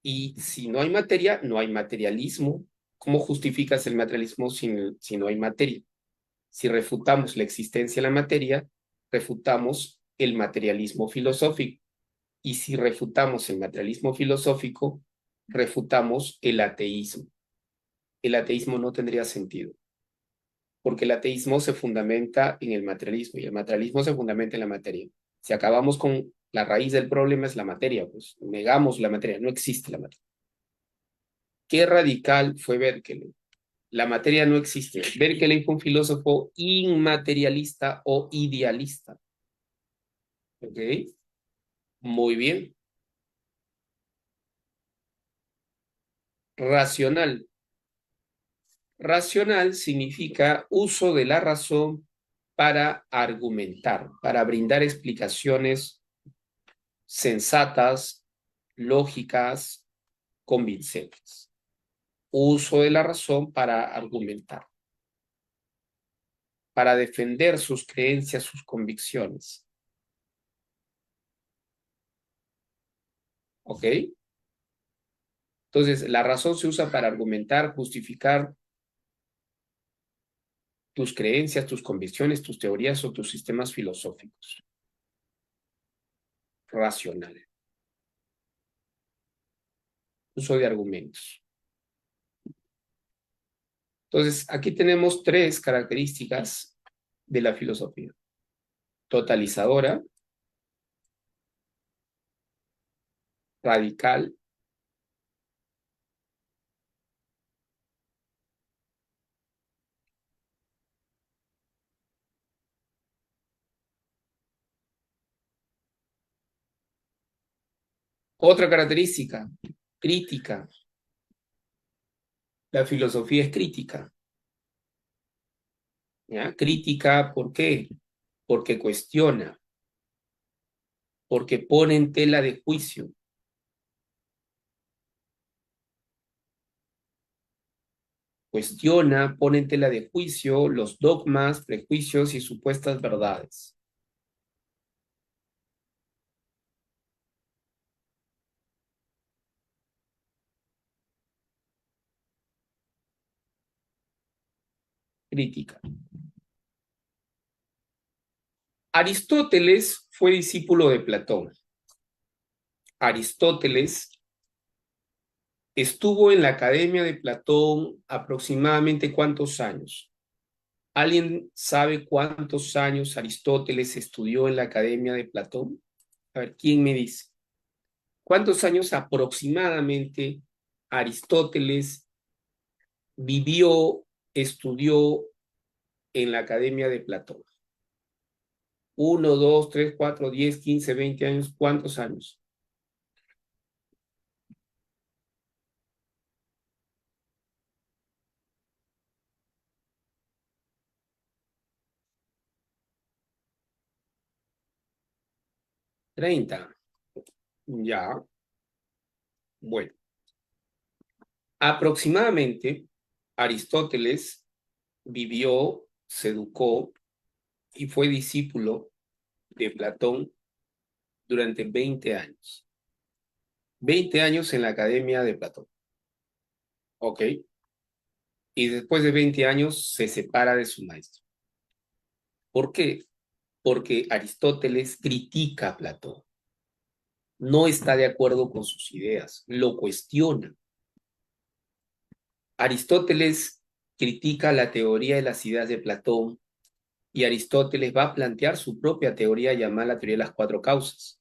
[SPEAKER 1] Y si no hay materia, no hay materialismo. ¿Cómo justificas el materialismo si no hay materia? Si refutamos la existencia de la materia, refutamos el materialismo filosófico. Y si refutamos el materialismo filosófico, refutamos el ateísmo. El ateísmo no tendría sentido, porque el ateísmo se fundamenta en el materialismo y el materialismo se fundamenta en la materia. Si acabamos con la raíz del problema es la materia, pues negamos la materia, no existe la materia. ¿Qué radical fue Berkeley? La materia no existe. Berkeley fue un filósofo inmaterialista o idealista. ¿Ok? Muy bien. Racional. Racional significa uso de la razón para argumentar, para brindar explicaciones sensatas, lógicas, convincentes. Uso de la razón para argumentar, para defender sus creencias, sus convicciones. ¿Ok? Entonces, la razón se usa para argumentar, justificar tus creencias, tus convicciones, tus teorías o tus sistemas filosóficos. Racional. Uso de argumentos. Entonces, aquí tenemos tres características de la filosofía. Totalizadora, radical. Otra característica, crítica. La filosofía es crítica. ¿Ya? Crítica, ¿por qué? Porque cuestiona, porque pone en tela de juicio. Cuestiona, pone en tela de juicio los dogmas, prejuicios y supuestas verdades. Crítica. Aristóteles fue discípulo de Platón. Aristóteles estuvo en la academia de Platón aproximadamente ¿cuántos años? ¿Alguien sabe cuántos años Aristóteles estudió en la academia de Platón? A ver, ¿quién me dice? ¿Cuántos años aproximadamente Aristóteles vivió, estudió en la academia de Platón? 1, 2, 3, 4, 10, 15, 20 años. ¿Cuántos años? 30. Ya, bueno. Aproximadamente Aristóteles vivió, se educó y fue discípulo de Platón durante 20 años. 20 años en la academia de Platón. ¿Ok? Y después de 20 años se separa de su maestro. ¿Por qué? Porque Aristóteles critica a Platón. No está de acuerdo con sus ideas, lo cuestiona. Aristóteles critica la teoría de las ideas de Platón y Aristóteles va a plantear su propia teoría llamada la teoría de las cuatro causas.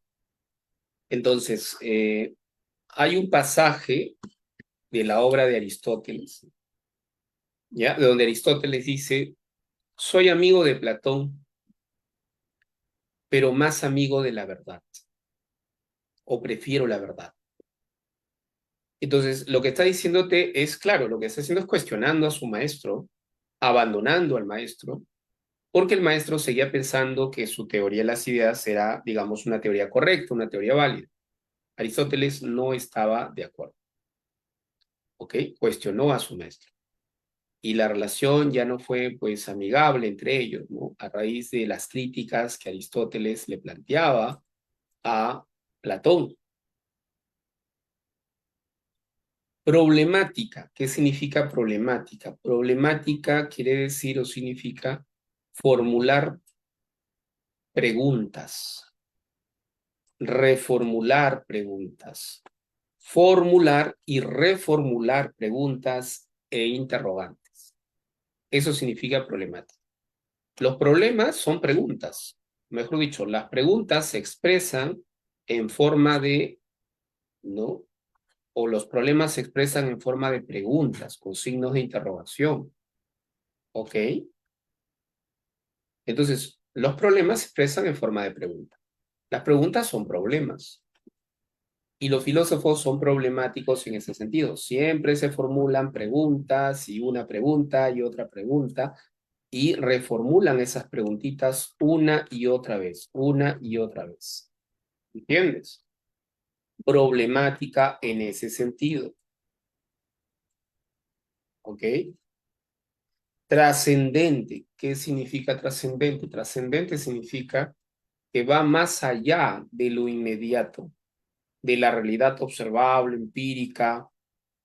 [SPEAKER 1] Entonces, hay un pasaje de la obra de Aristóteles, ¿ya? De donde Aristóteles dice, soy amigo de Platón, pero más amigo de la verdad, o prefiero la verdad. Entonces, lo que está diciéndote es, claro, lo que está haciendo es cuestionando a su maestro, abandonando al maestro, porque el maestro seguía pensando que su teoría de las ideas era, digamos, una teoría correcta, una teoría válida. Aristóteles no estaba de acuerdo, ¿ok? Cuestionó a su maestro. Y la relación ya no fue, pues, amigable entre ellos, ¿no? A raíz de las críticas que Aristóteles le planteaba a Platón. Problemática. ¿Qué significa problemática? Problemática quiere decir o significa formular preguntas, reformular preguntas, formular y reformular preguntas e interrogantes. Eso significa problemática. Los problemas son preguntas. Mejor dicho, las preguntas se expresan en forma de, ¿no? O los problemas se expresan en forma de preguntas, con signos de interrogación. ¿Ok? Entonces, los problemas se expresan en forma de pregunta. Las preguntas son problemas. Y los filósofos son problemáticos en ese sentido. Siempre se formulan preguntas y una pregunta y otra pregunta y reformulan esas preguntitas una y otra vez, una y otra vez. ¿Entiendes? Problemática en ese sentido. ¿Ok? Trascendente. ¿Qué significa trascendente? Trascendente significa que va más allá de lo inmediato, de la realidad observable, empírica,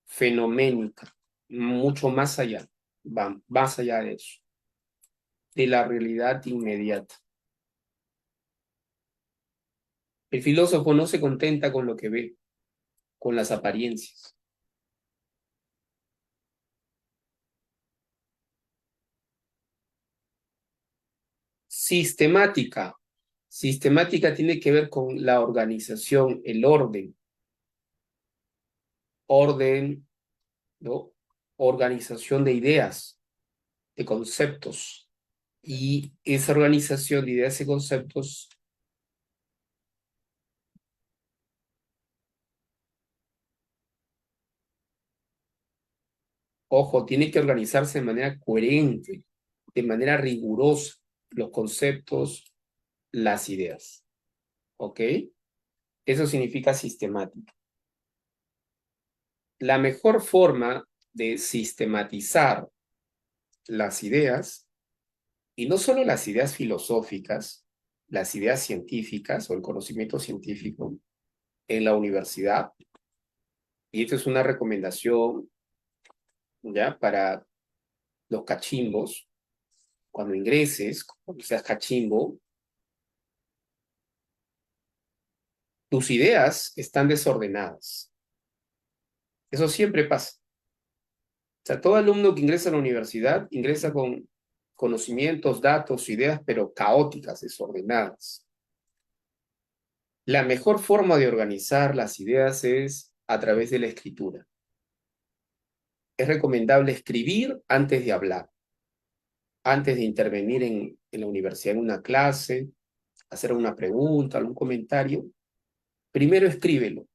[SPEAKER 1] fenoménica, mucho más allá, va más allá de eso, de la realidad inmediata. El filósofo no se contenta con lo que ve, con las apariencias. Sistemática. Sistemática tiene que ver con la organización, el orden, ¿no? Organización de ideas, de conceptos. Y esa organización de ideas y conceptos, ojo, tiene que organizarse de manera coherente, de manera rigurosa, los conceptos, las ideas. ¿Ok? Eso significa sistemática. La mejor forma de sistematizar las ideas, y no solo las ideas filosóficas, las ideas científicas o el conocimiento científico en la universidad, y esto es una recomendación ya para los cachimbos, cuando ingreses, cuando seas cachimbo, tus ideas están desordenadas. Eso siempre pasa. O sea, todo alumno que ingresa a la universidad ingresa con conocimientos, datos, ideas, pero caóticas, desordenadas. La mejor forma de organizar las ideas es a través de la escritura. Es recomendable escribir antes de hablar, antes de intervenir en la universidad en una clase, hacer una pregunta, algún comentario. Primero escríbelo.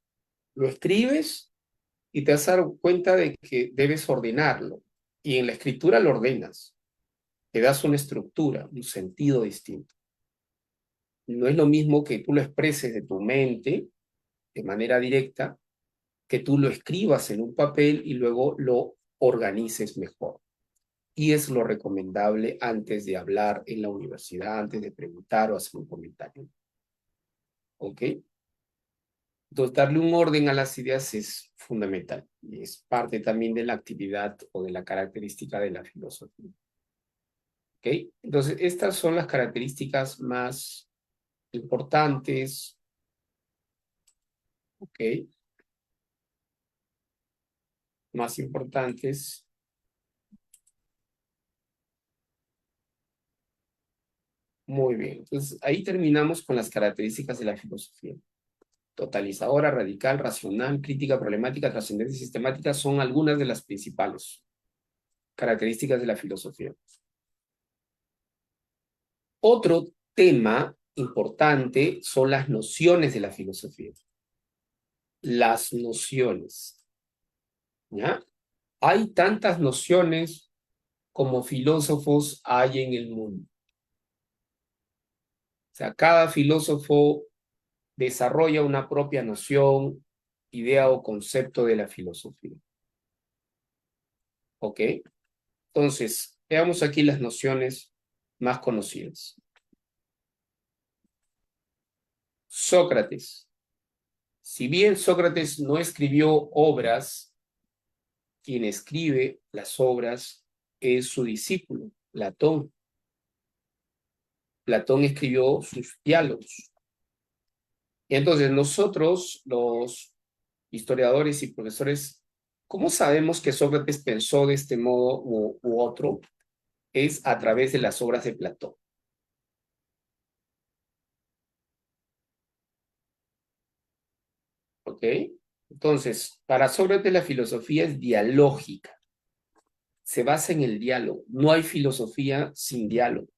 [SPEAKER 1] Lo escribes y te vas a dar cuenta de que debes ordenarlo. Y en la escritura lo ordenas. Te das una estructura, un sentido distinto. No es lo mismo que tú lo expreses de tu mente de manera directa, que tú lo escribas en un papel y luego lo organices mejor. Y es lo recomendable antes de hablar en la universidad, antes de preguntar o hacer un comentario. ¿Ok? Entonces, darle un orden a las ideas es fundamental y es parte también de la actividad o de la característica de la filosofía. ¿Ok? Entonces, estas son las características más importantes. ¿Ok? Más importantes. Muy bien. Entonces, ahí terminamos con las características de la filosofía. Totalizadora, radical, racional, crítica, problemática, trascendente y sistemática son algunas de las principales características de la filosofía. Otro tema importante son las nociones de la filosofía. Las nociones. ¿Ya? Hay tantas nociones como filósofos hay en el mundo. O sea, cada filósofo desarrolla una propia noción, idea o concepto de la filosofía. ¿Ok? Entonces, veamos aquí las nociones más conocidas. Sócrates. Si bien Sócrates no escribió obras quien escribe las obras es su discípulo, Platón. Platón escribió sus diálogos. Y entonces nosotros, los historiadores y profesores, ¿cómo sabemos que Sócrates pensó de este modo u otro? Es a través de las obras de Platón. ¿Ok? Entonces, para Sócrates la filosofía es dialógica, se basa en el diálogo. No hay filosofía sin diálogo.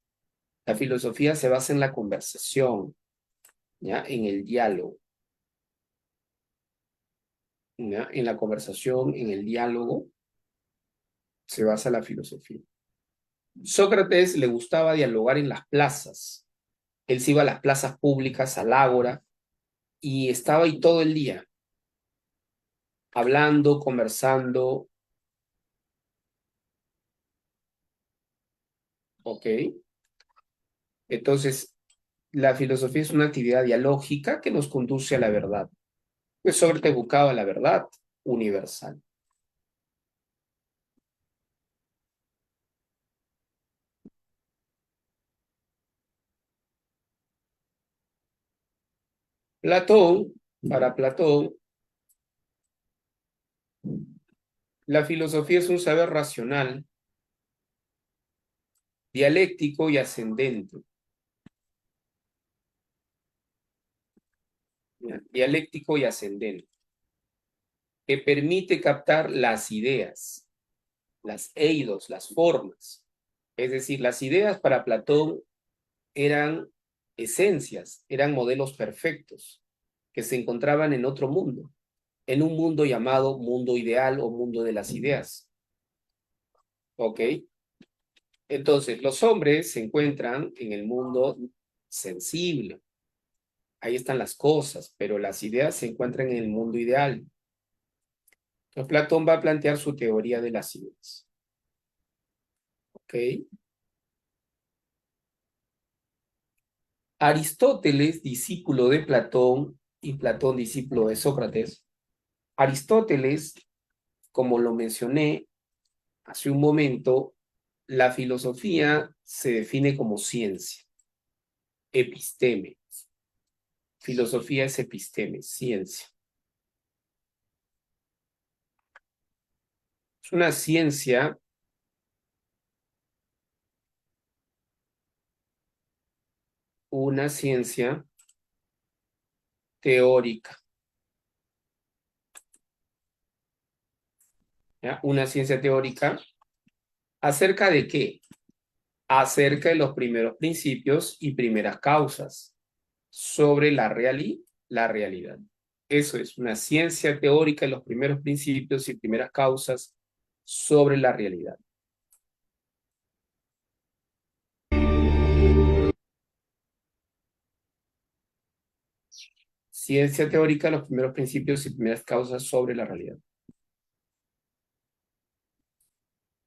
[SPEAKER 1] La filosofía se basa en la conversación, ¿ya? En el diálogo, ¿ya? En la conversación, en el diálogo, se basa la filosofía. Sócrates le gustaba dialogar en las plazas. Él se iba a las plazas públicas, al ágora, y estaba ahí todo el día, hablando, conversando, ¿ok? Entonces, la filosofía es una actividad dialógica que nos conduce a la verdad. Pues Sócrates buscaba la verdad universal. Platón, para Platón, la filosofía es un saber racional, dialéctico y ascendente. ¿Ya? Dialéctico y ascendente, que permite captar las ideas, las eidos, las formas. Es decir, las ideas para Platón eran esencias, eran modelos perfectos que se encontraban en otro mundo, en un mundo llamado mundo ideal o mundo de las ideas. ¿Ok? Entonces, los hombres se encuentran en el mundo sensible. Ahí están las cosas, pero las ideas se encuentran en el mundo ideal. Entonces, Platón va a plantear su teoría de las ideas. ¿Ok? Aristóteles, discípulo de Platón, y Platón, discípulo de Sócrates. Aristóteles, como lo mencioné hace un momento, la filosofía se define como ciencia, episteme. Filosofía es episteme, ciencia. Es una ciencia teórica, ¿ya? Una ciencia teórica acerca de qué? Acerca de los primeros principios y primeras causas sobre la realidad. Eso es una ciencia teórica de los primeros principios y primeras causas sobre la realidad. Ciencia teórica de los primeros principios y primeras causas sobre la realidad.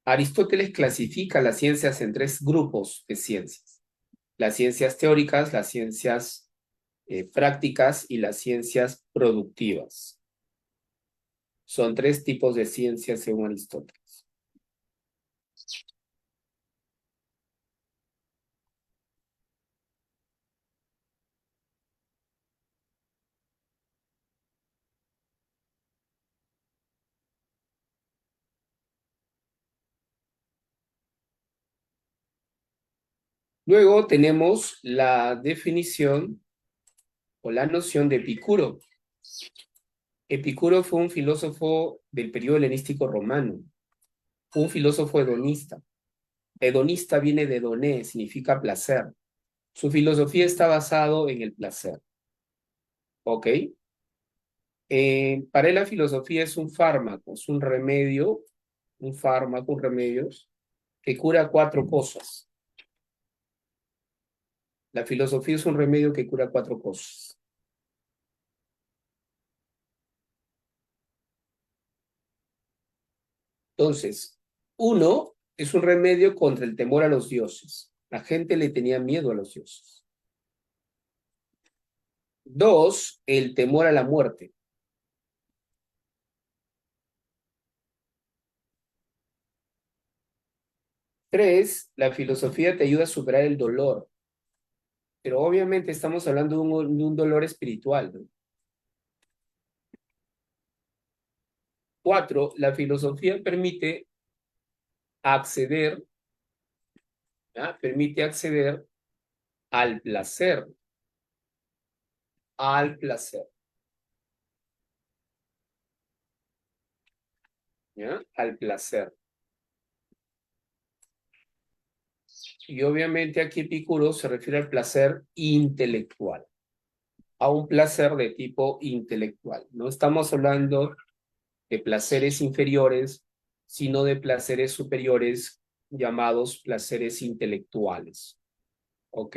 [SPEAKER 1] Aristóteles clasifica las ciencias en tres grupos de ciencias: las ciencias teóricas, las ciencias prácticas y las ciencias productivas. Son tres tipos de ciencias según Aristóteles. Luego tenemos la definición o la noción de Epicuro. Epicuro fue un filósofo del periodo helenístico romano, un filósofo hedonista. Hedonista viene de hedoné, significa placer. Su filosofía está basado en el placer. ¿Ok? Para él la filosofía es un fármaco, es un remedio, un fármaco, un remedio que cura cuatro cosas. La filosofía es un remedio que cura cuatro cosas. Entonces, uno es un remedio contra el temor a los dioses. La gente le tenía miedo a los dioses. Dos, el temor a la muerte. 3, la filosofía te ayuda a superar el dolor. Pero obviamente estamos hablando de un dolor espiritual, ¿no? 4, la filosofía permite acceder, ¿ya? Permite acceder al placer, al placer, ¿ya? Al placer. Y obviamente aquí Epicuro se refiere al placer intelectual, a un placer de tipo intelectual. No estamos hablando de placeres inferiores, sino de placeres superiores llamados placeres intelectuales. ¿Ok?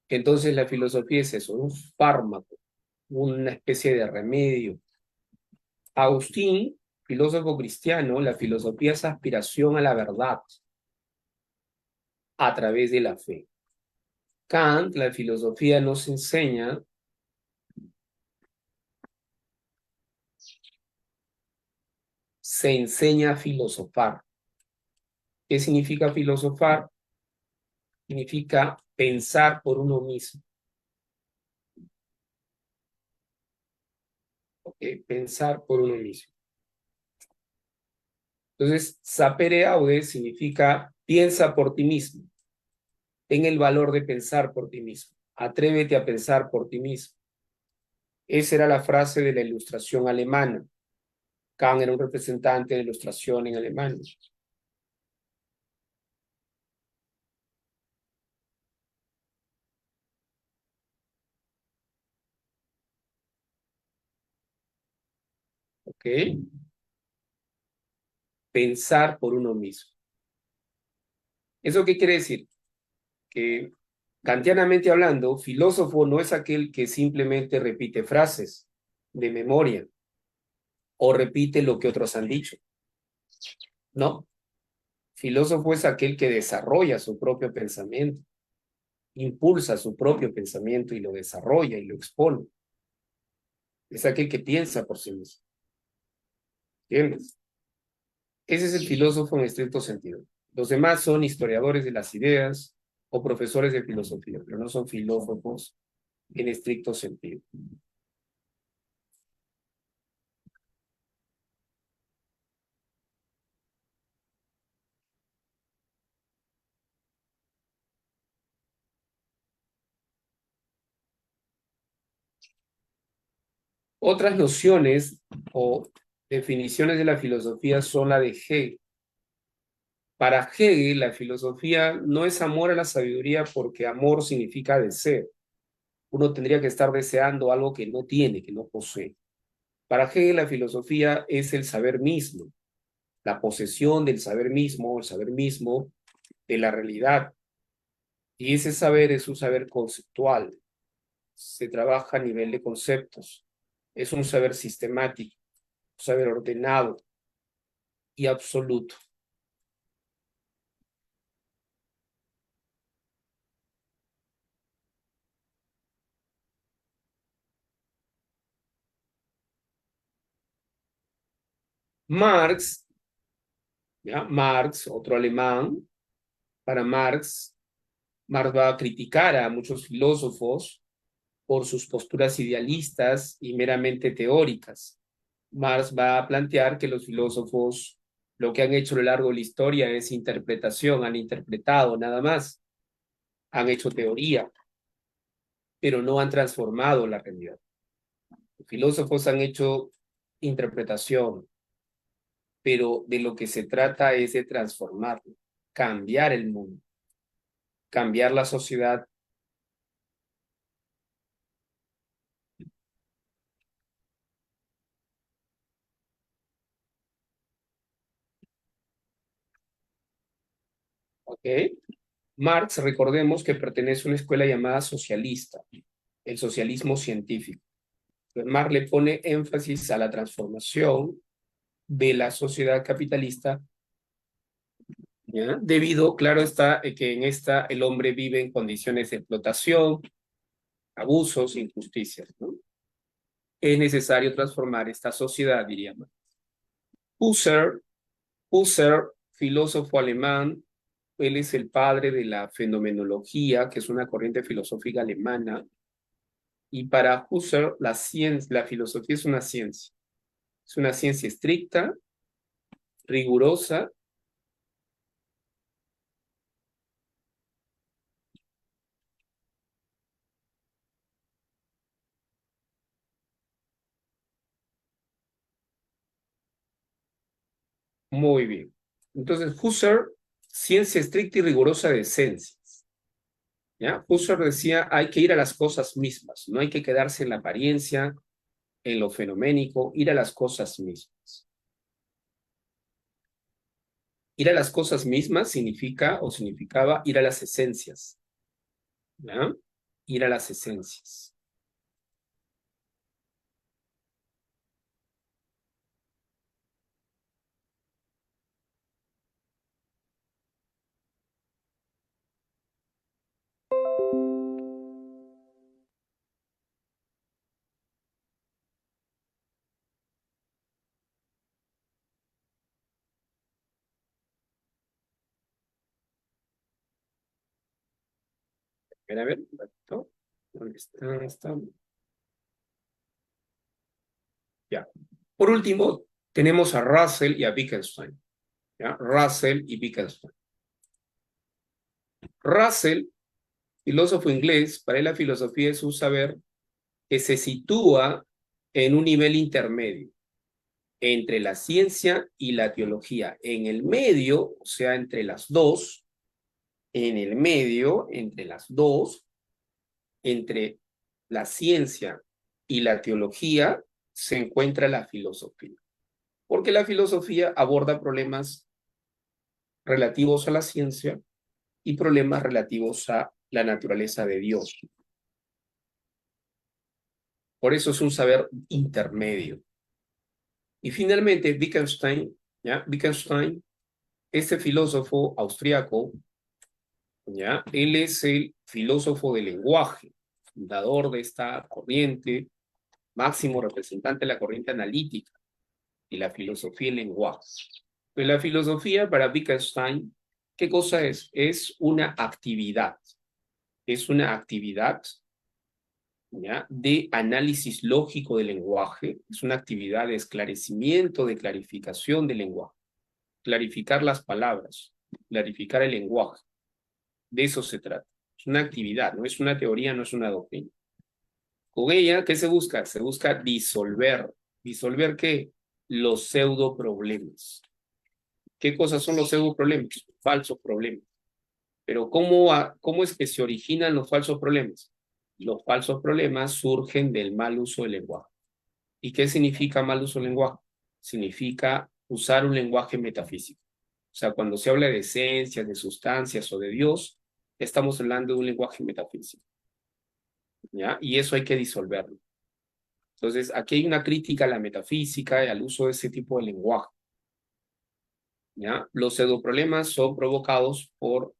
[SPEAKER 1] Entonces la filosofía es eso, un fármaco, una especie de remedio. Agustín, filósofo cristiano, la filosofía es aspiración a la verdad a través de la fe. Kant, la filosofía nos enseña se enseña a filosofar. ¿Qué significa filosofar? Significa pensar por uno mismo. ¿Okay? Pensar por uno mismo. Entonces, sapere aude significa piensa por ti mismo. Ten el valor de pensar por ti mismo. Atrévete a pensar por ti mismo. Esa era la frase de la Ilustración alemana. Kant era un representante de la Ilustración en Alemania. ¿Ok? Pensar por uno mismo. ¿Eso qué quiere decir? Que kantianamente hablando, filósofo no es aquel que simplemente repite frases de memoria o repite lo que otros han dicho. No, filósofo es aquel que desarrolla su propio pensamiento, impulsa su propio pensamiento y lo desarrolla y lo expone. Es aquel que piensa por sí mismo. ¿Entiendes? Ese es el filósofo en estricto sentido. Los demás son historiadores de las ideas o profesores de filosofía, pero no son filósofos en estricto sentido. Otras nociones o definiciones de la filosofía son la de Hegel. Para Hegel, la filosofía no es amor a la sabiduría porque amor significa deseo. Uno tendría que estar deseando algo que no tiene, que no posee. Para Hegel, la filosofía es el saber mismo, la posesión del saber mismo, el saber mismo de la realidad. Y ese saber es un saber conceptual. Se trabaja a nivel de conceptos. Es un saber sistemático, un saber ordenado y absoluto. Marx, ¿ya? Marx, otro alemán, para Marx, Marx va a criticar a muchos filósofos por sus posturas idealistas y meramente teóricas. Marx va a plantear que los filósofos lo que han hecho a lo largo de la historia es interpretación, han interpretado nada más, han hecho teoría, pero no han transformado la realidad. Los filósofos han hecho interpretación, pero de lo que se trata es de transformarlo, cambiar el mundo, cambiar la sociedad. ¿Ok? Marx, recordemos que pertenece a una escuela llamada socialista, el socialismo científico. Marx le pone énfasis a la transformación de la sociedad capitalista, ¿ya? Debido, claro está, que en esta el hombre vive en condiciones de explotación, abusos, injusticias, ¿no? Es necesario transformar esta sociedad, diría Marx. Husserl filósofo alemán. Él es el padre de la fenomenología, que es una corriente filosófica alemana. Y para Husserl, la filosofía es una ciencia. Es una ciencia estricta, rigurosa. Muy bien. Entonces, Husserl, ciencia estricta y rigurosa de esencias. ¿Ya? Husserl decía, hay que ir a las cosas mismas, no hay que quedarse en la apariencia, en lo fenoménico, ir a las cosas mismas. Ir a las cosas mismas significa o significaba ir a las esencias. ¿Ya? Ir a las esencias. A ver, un ratito. ¿Dónde está? ¿Dónde está? Ya. Por último, tenemos a Russell y a Wittgenstein. ¿Ya? Russell y Wittgenstein. Russell, filósofo inglés, para él la filosofía es un saber que se sitúa en un nivel intermedio entre la ciencia y la teología. En el medio, o sea, entre las dos, en el medio, entre las dos, entre la ciencia y la teología, se encuentra la filosofía. Porque la filosofía aborda problemas relativos a la ciencia y problemas relativos a la naturaleza de Dios. Por eso es un saber intermedio. Y finalmente, Wittgenstein, ¿ya? Wittgenstein, este filósofo austriaco, ¿ya? Él es el filósofo del lenguaje, fundador de esta corriente, máximo representante de la corriente analítica y la filosofía del lenguaje. Pues la filosofía para Wittgenstein, ¿qué cosa es? Es una actividad. Es una actividad, ¿ya? De análisis lógico del lenguaje, es una actividad de esclarecimiento, de clarificación del lenguaje, clarificar las palabras, clarificar el lenguaje. De eso se trata. Es una actividad, no es una teoría, no es una doctrina. Con ella, ¿qué se busca? Se busca disolver. ¿Disolver qué? Los pseudo problemas. ¿Qué cosas son los pseudo problemas? Falsos problemas. Pero ¿cómo es que se originan los falsos problemas? Los falsos problemas surgen del mal uso del lenguaje. ¿Y qué significa mal uso del lenguaje? Significa usar un lenguaje metafísico. O sea, cuando se habla de esencias, de sustancias o de Dios, estamos hablando de un lenguaje metafísico, ¿ya? Y eso hay que disolverlo. Entonces, aquí hay una crítica a la metafísica y al uso de ese tipo de lenguaje, ¿ya? Los pseudoproblemas son provocados por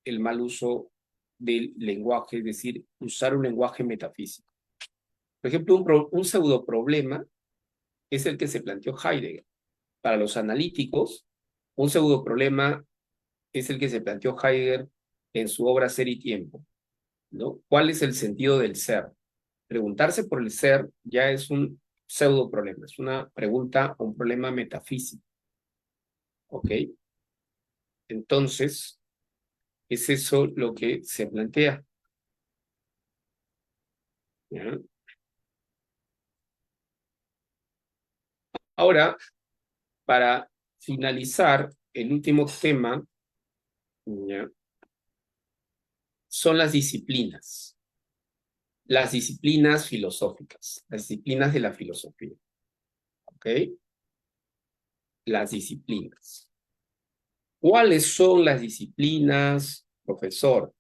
[SPEAKER 1] el mal uso del lenguaje, es decir, usar un lenguaje metafísico. Por ejemplo, un pseudoproblema es el que se planteó Heidegger. Para los analíticos, un pseudoproblema es el que se planteó Heidegger en su obra Ser y Tiempo, ¿no? ¿Cuál es el sentido del ser? Preguntarse por el ser ya es un pseudoproblema, es una pregunta o un problema metafísico, ¿ok? Entonces, es eso lo que se plantea, ¿ya? Ahora, para finalizar, el último tema, ¿ya? Son las disciplinas filosóficas, las disciplinas de la filosofía, ¿ok? Las disciplinas. ¿Cuáles son las disciplinas, profesor?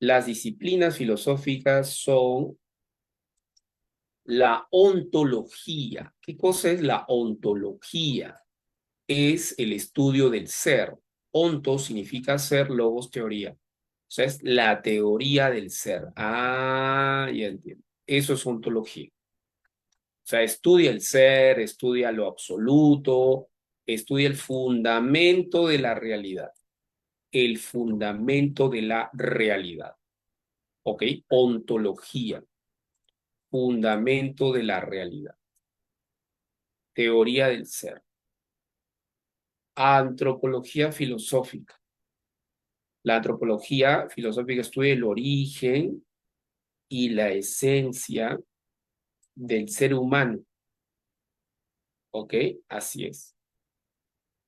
[SPEAKER 1] Las disciplinas filosóficas son la ontología. ¿Qué cosa es la ontología? Es el estudio del ser. Onto significa ser, logos, teoría. O sea, es la teoría del ser. Ah, ya entiendo. Eso es ontología. O sea, estudia el ser, estudia lo absoluto, Estudia el fundamento de la realidad. El fundamento de la realidad. ¿Ok? Ontología. Fundamento de la realidad. Teoría del ser. Antropología filosófica. La antropología filosófica estudia el origen y la esencia del ser humano. ¿Ok? Así es.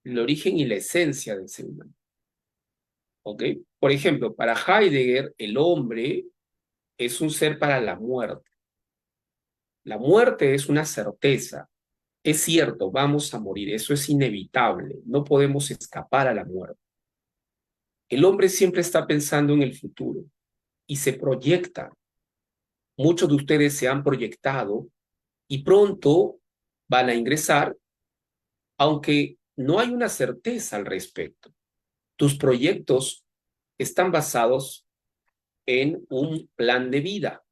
[SPEAKER 1] El origen y la esencia del ser humano. ¿Ok? Por ejemplo, para Heidegger, el hombre es un ser para la muerte. La muerte es una certeza. Es cierto, vamos a morir, eso es inevitable, no podemos escapar a la muerte. El hombre siempre está pensando en el futuro y se proyecta. Muchos de ustedes se han proyectado y pronto van a ingresar, aunque no hay una certeza al respecto. Tus proyectos están basados en un plan de vida,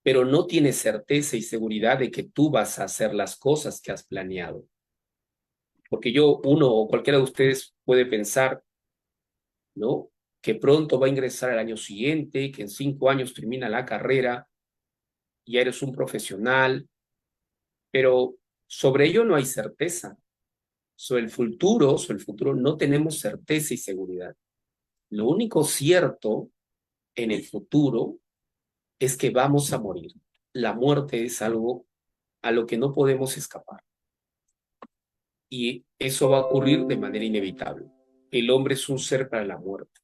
[SPEAKER 1] pero no tienes certeza y seguridad de que tú vas a hacer las cosas que has planeado. Porque uno o cualquiera de ustedes puede pensar, ¿no? Que pronto va a ingresar al año siguiente, que en 5 años termina la carrera, ya eres un profesional, pero sobre ello no hay certeza. Sobre el futuro no tenemos certeza y seguridad. Lo único cierto en el futuro es que vamos a morir. La muerte es algo a lo que no podemos escapar. Y eso va a ocurrir de manera inevitable. El hombre es un ser para la muerte.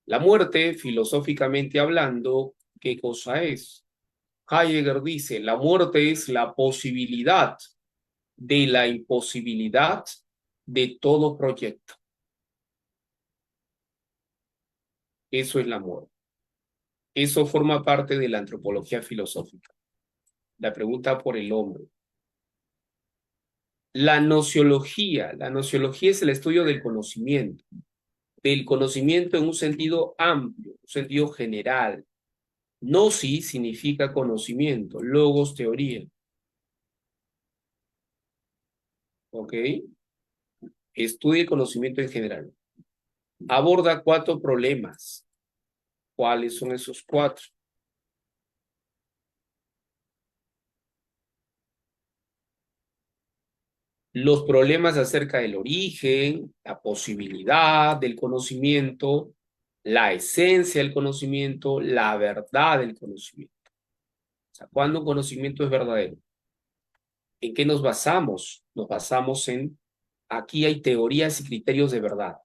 [SPEAKER 1] La muerte, filosóficamente hablando, ¿qué cosa es? Heidegger dice, la muerte es la posibilidad de la imposibilidad de todo proyecto. Eso es la muerte. Eso forma parte de la antropología filosófica. La pregunta por el hombre. La nociología es el estudio del conocimiento en un sentido amplio, un sentido general. Gnosis significa conocimiento, logos, teoría. ¿Ok? Estudia el conocimiento en general. Aborda 4 problemas. ¿Cuáles son esos 4? Los problemas acerca del origen, la posibilidad del conocimiento, la esencia del conocimiento, la verdad del conocimiento. O sea, ¿cuándo un conocimiento es verdadero? ¿En qué nos basamos? Nos basamos en, aquí hay teorías y criterios de verdad.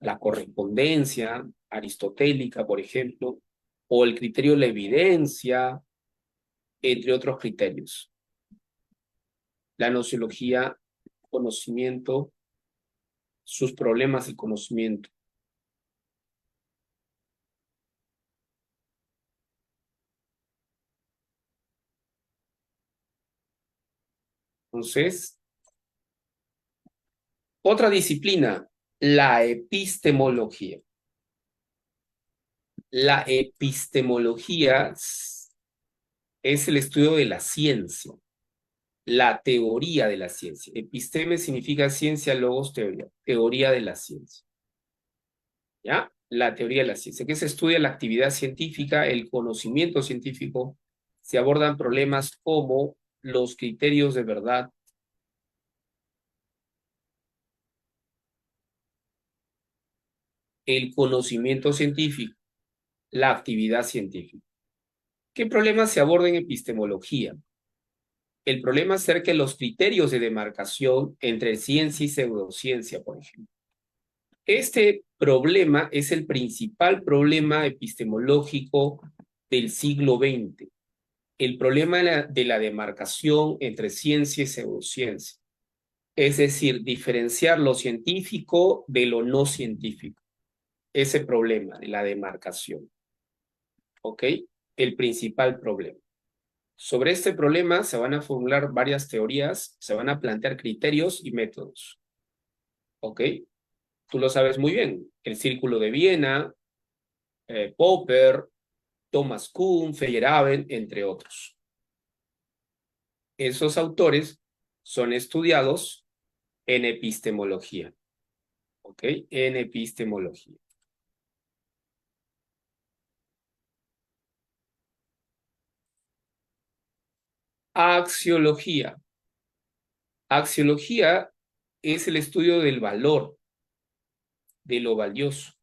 [SPEAKER 1] La correspondencia aristotélica, por ejemplo, o el criterio de la evidencia, entre otros criterios. La nociología, conocimiento, sus problemas del conocimiento. Entonces, otra disciplina, la epistemología. La epistemología es el estudio de la ciencia, la teoría de la ciencia. Episteme significa ciencia, logos, teoría. Teoría de la ciencia. ¿Ya? La teoría de la ciencia, que se estudia la actividad científica, el conocimiento científico, se abordan problemas como los criterios de verdad, el conocimiento científico, la actividad científica. ¿Qué problemas se abordan en epistemología? El problema acerca de los criterios de demarcación entre ciencia y pseudociencia, por ejemplo. Este problema es el principal problema epistemológico del siglo XX. El problema de la demarcación entre ciencia y pseudociencia. Es decir, diferenciar lo científico de lo no científico. Ese problema de la demarcación. ¿Ok? El principal problema. Sobre este problema se van a formular varias teorías, se van a plantear criterios y métodos. ¿Ok? Tú lo sabes muy bien. El Círculo de Viena, Popper, Thomas Kuhn, Feyerabend, entre otros. Esos autores son estudiados En epistemología. ¿Ok? En epistemología. Axiología. Axiología es el estudio del valor, de lo valioso.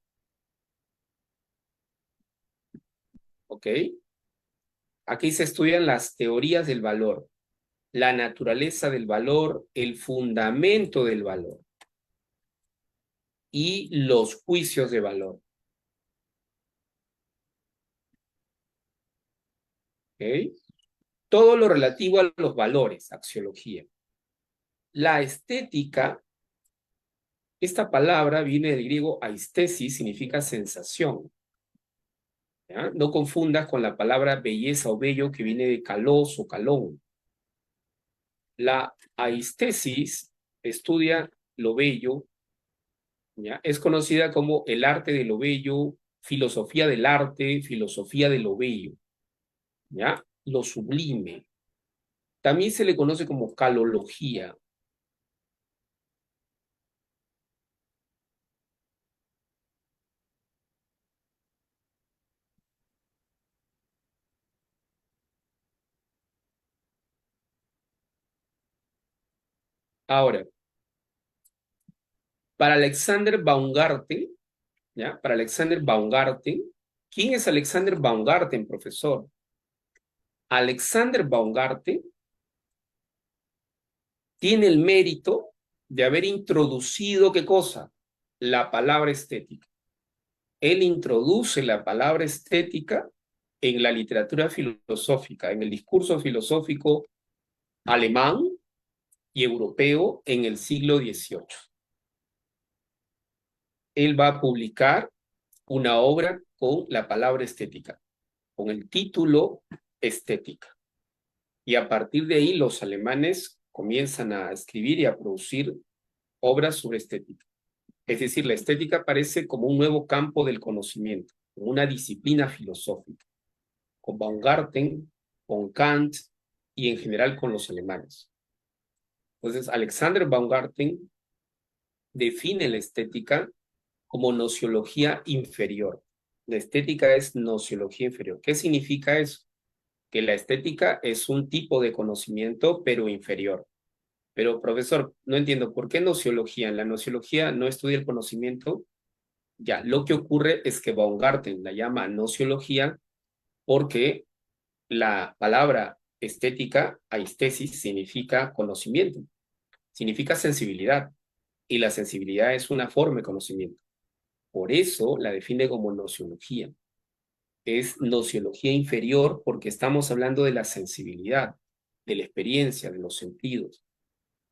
[SPEAKER 1] ¿Ok? Aquí se estudian las teorías del valor, la naturaleza del valor, el fundamento del valor y los juicios de valor. ¿Ok? Todo lo relativo a los valores, axiología. La estética, esta palabra viene del griego aistesis, significa sensación. ¿Ya? No confundas con la palabra belleza o bello que viene de kalos o kalón. La aistesis estudia lo bello, ¿ya? Es conocida como el arte de lo bello, filosofía del arte, filosofía de lo bello, ¿ya? Lo sublime. También se le conoce como calología. Ahora, para Alexander Baumgarten, ¿ya? Para Alexander Baumgarten, ¿quién es Alexander Baumgarten, profesor? Alexander Baumgarten tiene el mérito de haber introducido, ¿qué cosa? La palabra estética. Él introduce la palabra estética en la literatura filosófica, en el discurso filosófico alemán y europeo en el siglo XVIII. Él va a publicar una obra con la palabra estética, con el título Estética. Y a partir de ahí los alemanes comienzan a escribir y a producir obras sobre estética. Es decir, la estética aparece como un nuevo campo del conocimiento, como una disciplina filosófica, con Baumgarten, con Kant y en general con los alemanes. Entonces, Alexander Baumgarten define la estética como nociología inferior. La estética es nociología inferior. ¿Qué significa eso? Que la estética es un tipo de conocimiento, pero inferior. Pero, profesor, no entiendo, ¿por qué nociología? En la nociología no estudia el conocimiento. Ya, lo que ocurre es que Baumgarten la llama nociología porque la palabra estética, aistesis, significa conocimiento, significa sensibilidad, y la sensibilidad es una forma de conocimiento. Por eso la define como nociología. Es nociología inferior porque estamos hablando de la sensibilidad, de la experiencia, de los sentidos.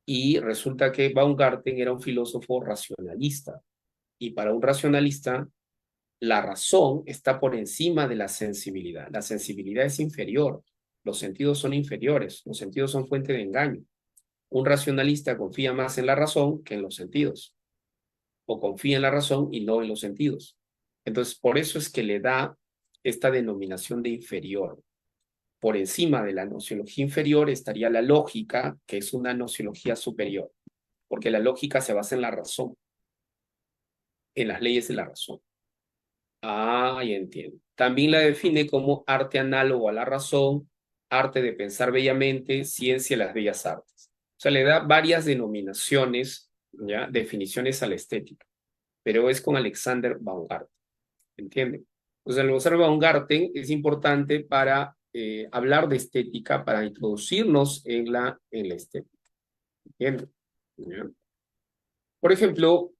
[SPEAKER 1] Y resulta que Baumgarten era un filósofo racionalista. Y para un racionalista, la razón está por encima de la sensibilidad. La sensibilidad es inferior. Los sentidos son inferiores. Los sentidos son fuente de engaño. Un racionalista confía más en la razón que en los sentidos. O confía en la razón y no en los sentidos. Entonces, por eso es que le da esta denominación de inferior. Por encima de la nociología inferior estaría la lógica, que es una nociología superior, porque la lógica se basa en la razón, en las leyes de la razón. Ah, ya entiendo. También la define como arte análogo a la razón, arte de pensar bellamente, ciencia de las bellas artes. O sea, le da varias denominaciones, ¿ya? Definiciones a la estética, pero es con Alexander Baumgarten, ¿entienden? Entonces, Alexander Baumgarten es importante para hablar de estética, para introducirnos en la estética, ¿entienden? ¿Ya? Por ejemplo,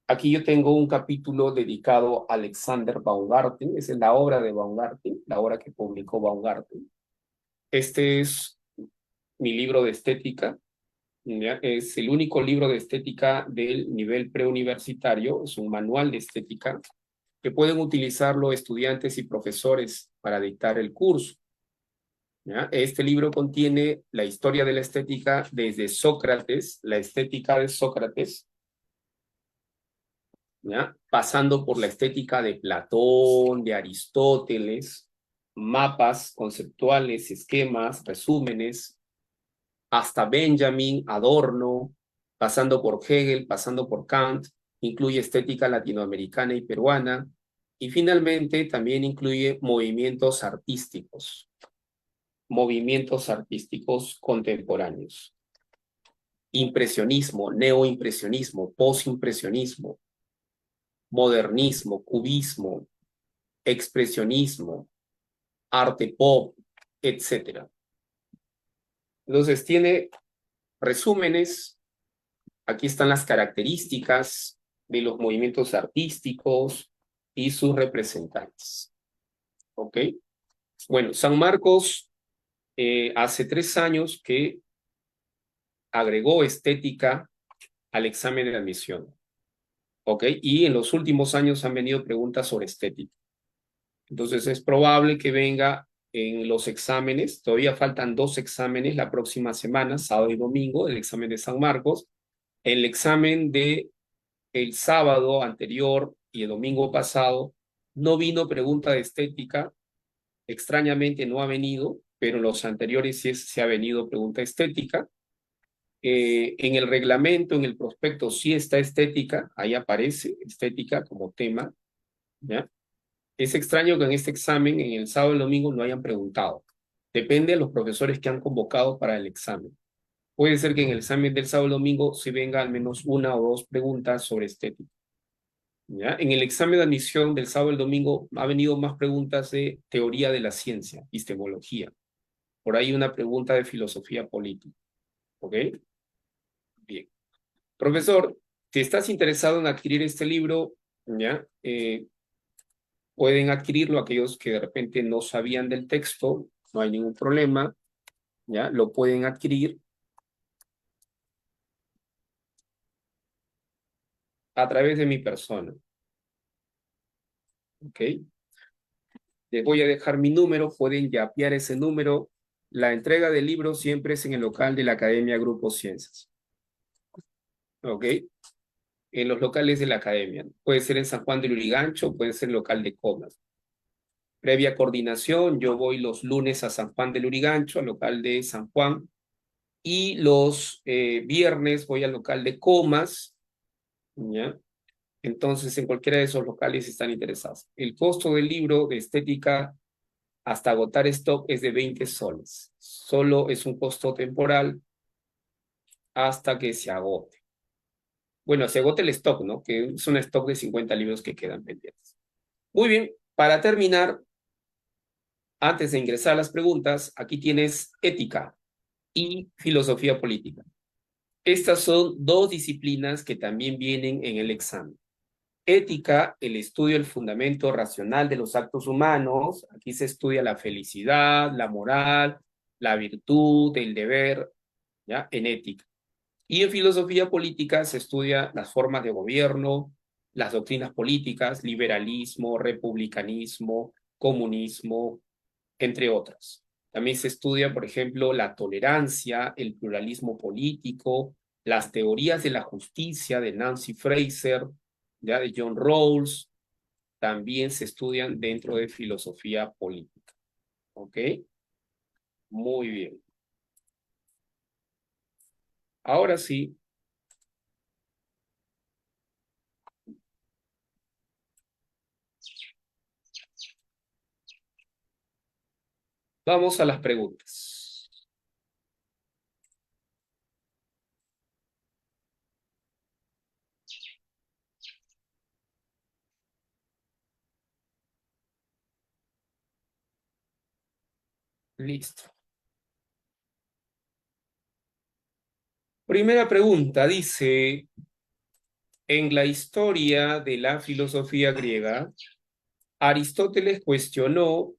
[SPEAKER 1] aquí yo tengo un capítulo dedicado a Alexander Baumgarten, esa es la obra de Baumgarten, la obra que publicó Baumgarten. Este es mi libro de estética, ¿ya? Es el único libro de estética del nivel preuniversitario, es un manual de estética que pueden utilizarlo estudiantes y profesores para dictar el curso, ¿ya? Este libro contiene la historia de la estética desde Sócrates, la estética de Sócrates, ¿ya? Pasando por la estética de Platón, de Aristóteles, mapas conceptuales, esquemas, resúmenes, hasta Benjamin, Adorno, pasando por Hegel, pasando por Kant, incluye estética latinoamericana y peruana, y finalmente también incluye movimientos artísticos contemporáneos. Impresionismo, neoimpresionismo, posimpresionismo, modernismo, cubismo, expresionismo, arte pop, etc. Entonces tiene resúmenes, aquí están las características de los movimientos artísticos y sus representantes. ¿Ok? Bueno, San Marcos hace 3 años que agregó estética al examen de admisión. ¿Ok? Y en los últimos años han venido preguntas sobre estética. Entonces es probable que venga en los exámenes, todavía faltan 2 exámenes la próxima semana, sábado y domingo, el examen de San Marcos. El examen de el sábado anterior y el domingo pasado no vino pregunta de estética, extrañamente no ha venido, pero en los anteriores sí se ha venido pregunta estética. En el reglamento, en el prospecto, sí está estética, ahí aparece estética como tema, ¿ya? Es extraño que en este examen, en el sábado y el domingo, no hayan preguntado. Depende de los profesores que han convocado para el examen. Puede ser que en el examen del sábado y domingo se venga al menos 1 o 2 preguntas sobre estética, ¿ya? En el examen de admisión del sábado y el domingo ha venido más preguntas de teoría de la ciencia, epistemología. Por ahí una pregunta de filosofía política. ¿Ok? Bien. Profesor, si estás interesado en adquirir este libro, ¿ya? Pueden adquirirlo aquellos que de repente no sabían del texto, no hay ningún problema, ¿ya? Lo pueden adquirir a través de mi persona, ¿ok? Les voy a dejar mi número, pueden yapear ese número. La entrega del libro siempre es en el local de la Academia Grupo Ciencias, ¿ok? En los locales de la Academia. Puede ser en San Juan de Lurigancho, puede ser en el local de Comas. Previa coordinación, yo voy los lunes a San Juan de Lurigancho, al local de San Juan, y los viernes voy al local de Comas, ¿ya? Entonces, en cualquiera de esos locales están interesados. El costo del libro de estética hasta agotar stock es de 20 soles. Solo es un costo temporal hasta que se agote. Bueno, se agote el stock, ¿no? Que es un stock de 50 libros que quedan pendientes. Muy bien, para terminar, antes de ingresar a las preguntas, aquí tienes ética y filosofía política. Estas son 2 disciplinas que también vienen en el examen. Ética, el estudio del fundamento racional de los actos humanos. Aquí se estudia la felicidad, la moral, la virtud, el deber, ¿ya? En ética. Y en filosofía política se estudia las formas de gobierno, las doctrinas políticas, liberalismo, republicanismo, comunismo, entre otras. También se estudia, por ejemplo, la tolerancia, el pluralismo político, las teorías de la justicia de Nancy Fraser, ya de John Rawls, también se estudian dentro de filosofía política. ¿Ok? Muy bien. Ahora sí, vamos a las preguntas. Listo. Primera pregunta, dice, en la historia de la filosofía griega, Aristóteles cuestionó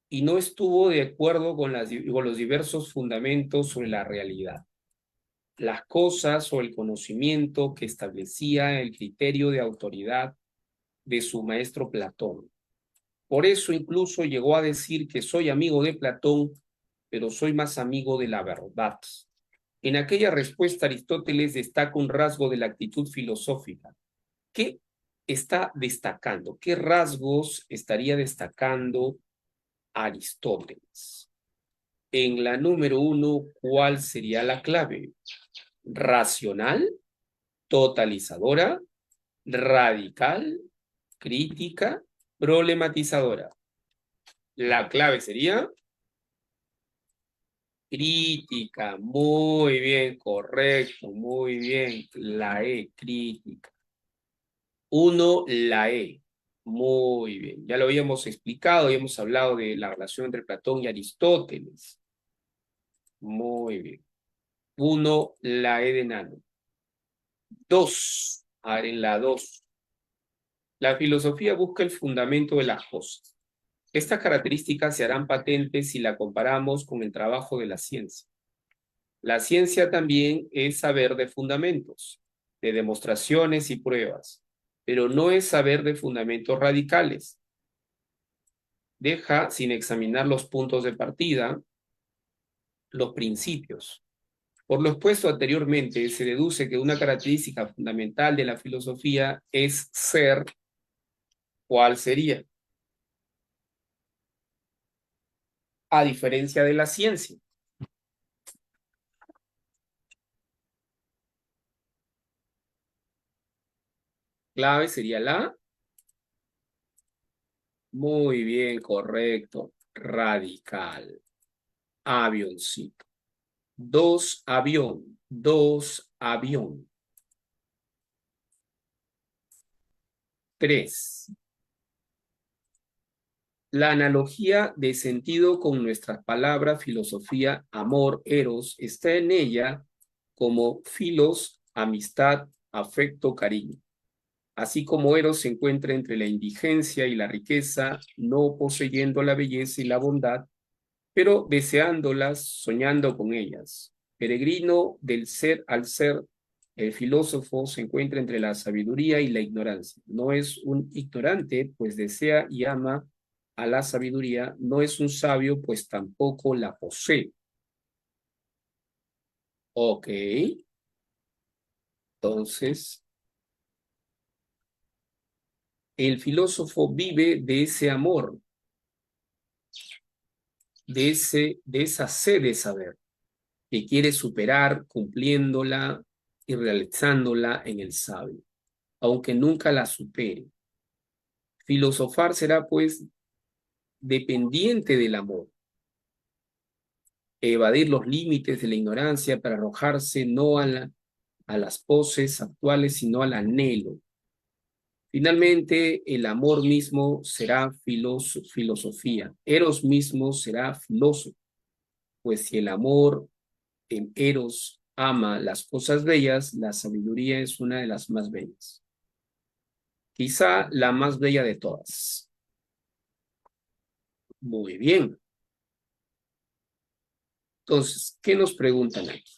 [SPEAKER 1] y no estuvo de acuerdo con los diversos fundamentos sobre la realidad, las cosas o el conocimiento que establecía el criterio de autoridad de su maestro Platón. Por eso incluso llegó a decir que soy amigo de Platón, pero soy más amigo de la verdad. En aquella respuesta Aristóteles destaca un rasgo de la actitud filosófica. ¿Qué está destacando? ¿Qué rasgos estaría destacando Aristóteles? En la número 1, ¿cuál sería la clave? racional, totalizadora, radical, crítica, problematizadora. La clave sería crítica. Muy bien, correcto, muy bien. La E, crítica. 1, la E. Muy bien. Ya lo habíamos explicado, ya hemos hablado de la relación entre Platón y Aristóteles. Muy bien. 1, la E de nano. 2. A ver, en la 2. La filosofía busca el fundamento de las cosas. Estas características se harán patentes si la comparamos con el trabajo de la ciencia. La ciencia también es saber de fundamentos, de demostraciones y pruebas, pero no es saber de fundamentos radicales. Deja sin examinar los puntos de partida, los principios. Por lo expuesto anteriormente, se deduce que una característica fundamental de la filosofía es ser. ¿Cuál sería? A diferencia de la ciencia. Clave sería la. Muy bien, correcto. Radical. Avioncito. 2, avión. 2, avión. 3. La analogía de sentido con nuestras palabras, filosofía, amor, eros, está en ella como filos, amistad, afecto, cariño. Así como eros se encuentra entre la indigencia y la riqueza, no poseyendo la belleza y la bondad, pero deseándolas, soñando con ellas. Peregrino del ser al ser, el filósofo se encuentra entre la sabiduría y la ignorancia. No es un ignorante, pues desea y ama a la sabiduría. No es un sabio, pues tampoco la posee. Ok, entonces, el filósofo vive de ese amor, de esa sed de saber, que quiere superar cumpliéndola y realizándola en el sabio, aunque nunca la supere. Filosofar será, pues, dependiente del amor, evadir los límites de la ignorancia para arrojarse no a las poses actuales, sino al anhelo. Finalmente, el amor mismo será filosofía. Eros mismo será filósofo, pues si el amor en Eros ama las cosas bellas, la sabiduría es una de las más bellas. Quizá la más bella de todas. Muy bien. Entonces, ¿qué nos preguntan aquí?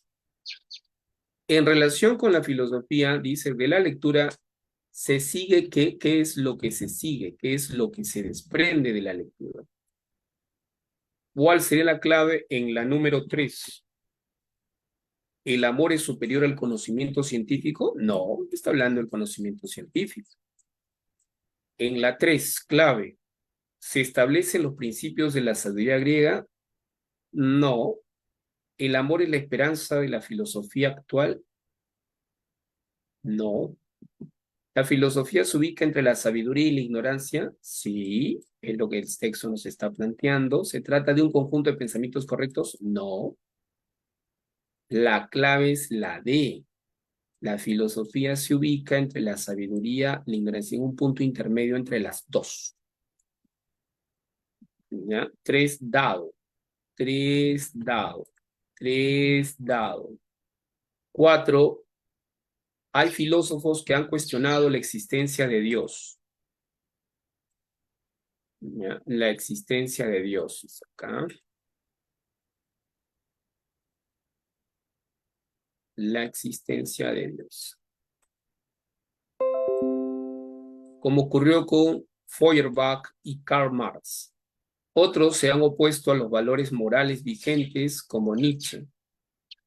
[SPEAKER 1] En relación con la filosofía, dice, de la lectura se sigue qué es lo que se sigue, qué es lo que se desprende de la lectura. ¿Cuál sería la clave en la número 3? ¿El amor es superior al conocimiento científico? No, está hablando del conocimiento científico. En la 3, clave, ¿se establecen los principios de la sabiduría griega? No. ¿El amor es la esperanza de la filosofía actual? No. ¿La filosofía se ubica entre la sabiduría y la ignorancia? Sí, es lo que el texto nos está planteando. ¿Se trata de un conjunto de pensamientos correctos? No. La clave es la D. La filosofía se ubica entre la sabiduría y la ignorancia, en un punto intermedio entre las dos. ¿Ya? 3 dado. 3 dado. 3 dado. 4. Hay filósofos que han cuestionado la existencia de Dios. ¿Ya? La existencia de Dios. Es acá. La existencia de Dios. Como ocurrió con Feuerbach y Karl Marx. Otros se han opuesto a los valores morales vigentes como Nietzsche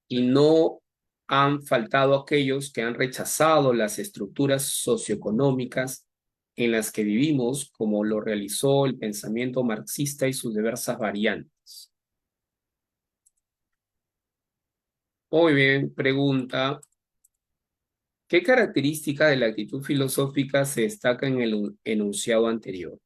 [SPEAKER 1] y no han faltado aquellos que han rechazado las estructuras socioeconómicas en las que vivimos, como lo realizó el pensamiento marxista y sus diversas variantes. Muy bien, pregunta. ¿Qué característica de la actitud filosófica se destaca en el enunciado anterior?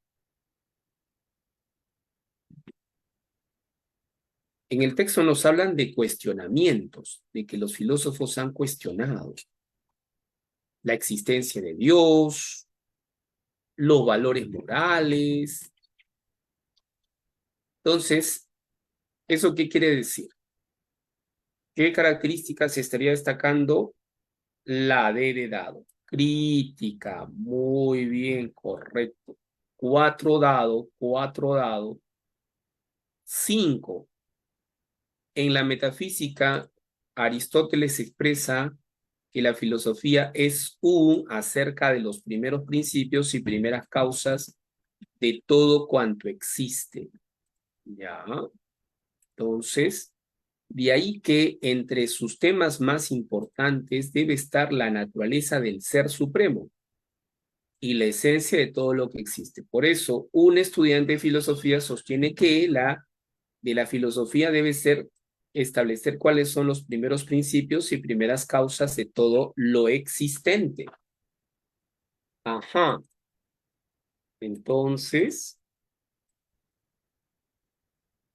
[SPEAKER 1] En el texto nos hablan de cuestionamientos, de que los filósofos han cuestionado la existencia de Dios, los valores morales. Entonces, ¿eso qué quiere decir? ¿Qué características se estaría destacando? La D de dado. Crítica, muy bien, correcto. Cuatro dado. 5. En la metafísica, Aristóteles expresa que la filosofía es un acerca de los primeros principios y primeras causas de todo cuanto existe. ¿Ya? Entonces, de ahí que entre sus temas más importantes debe estar la naturaleza del ser supremo y la esencia de todo lo que existe. Por eso, un estudiante de filosofía sostiene que de la filosofía debe ser establecer cuáles son los primeros principios y primeras causas de todo lo existente. Ajá. Entonces,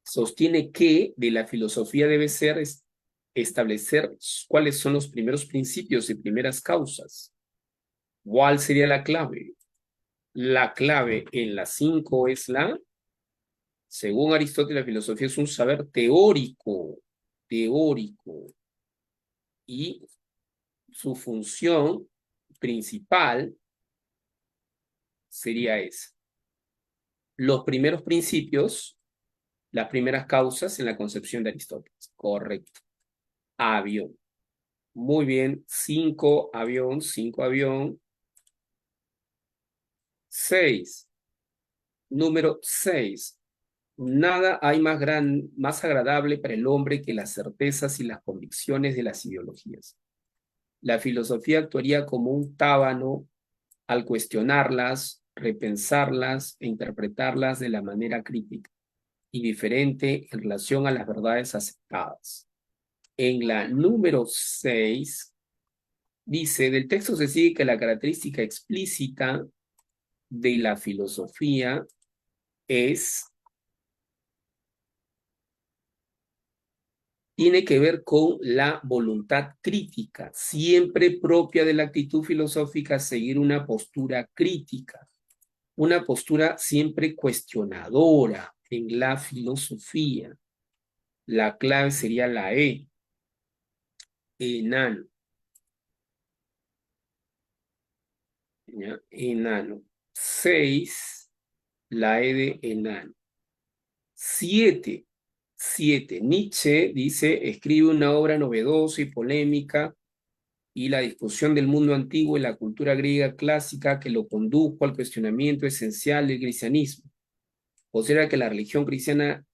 [SPEAKER 1] sostiene que de la filosofía debe ser establecer cuáles son los primeros principios y primeras causas. ¿Cuál sería la clave? La clave en la 5 es según Aristóteles, la filosofía es un saber teórico, y su función principal sería esa. Los primeros principios, las primeras causas en la concepción de Aristóteles. Correcto. Avión. Muy bien. 5 avión, 5 avión. 6. Número 6. Nada hay más agradable para el hombre que las certezas y las convicciones de las ideologías. La filosofía actuaría como un tábano al cuestionarlas, repensarlas e interpretarlas de la manera crítica y diferente en relación a las verdades aceptadas. En la número 6 dice, del texto se sigue que la característica explícita de la filosofía tiene que ver con la voluntad crítica, siempre propia de la actitud filosófica, seguir una postura crítica, una postura siempre cuestionadora en la filosofía. La clave sería la enano. ¿Ya? Enano. 6, la E de enano. 7, Nietzsche dice, escribe una obra novedosa y polémica y la discusión del mundo antiguo y la cultura griega clásica que lo condujo al cuestionamiento esencial del cristianismo. Considera que la religión cristiana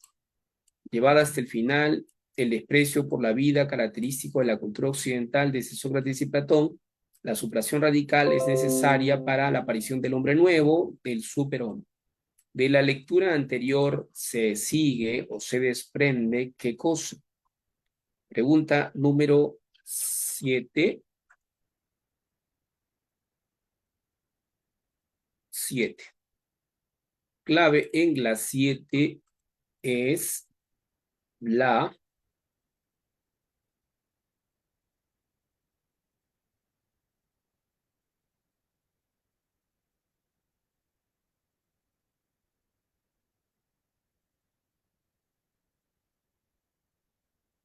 [SPEAKER 1] llevada hasta el final, el desprecio por la vida característico de la cultura occidental desde Sócrates y Platón, la supresión radical es necesaria para la aparición del hombre nuevo, del superhombre. De la lectura anterior se sigue o se desprende ¿qué cosa? Pregunta número 7. 7. Clave en la 7 es la...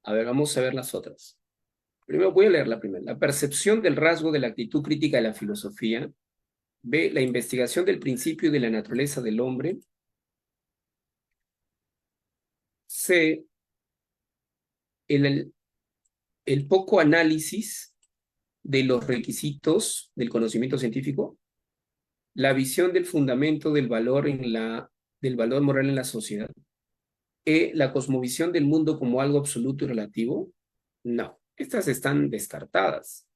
[SPEAKER 1] A ver, vamos a ver las otras. Primero voy a leer la primera. La percepción del rasgo de la actitud crítica de la filosofía. B, la investigación del principio y de la naturaleza del hombre. C, el, el poco análisis de los requisitos del conocimiento científico. La visión del fundamento del valor del valor moral en la sociedad. E, la cosmovisión del mundo como algo absoluto y relativo. No, estas están descartadas.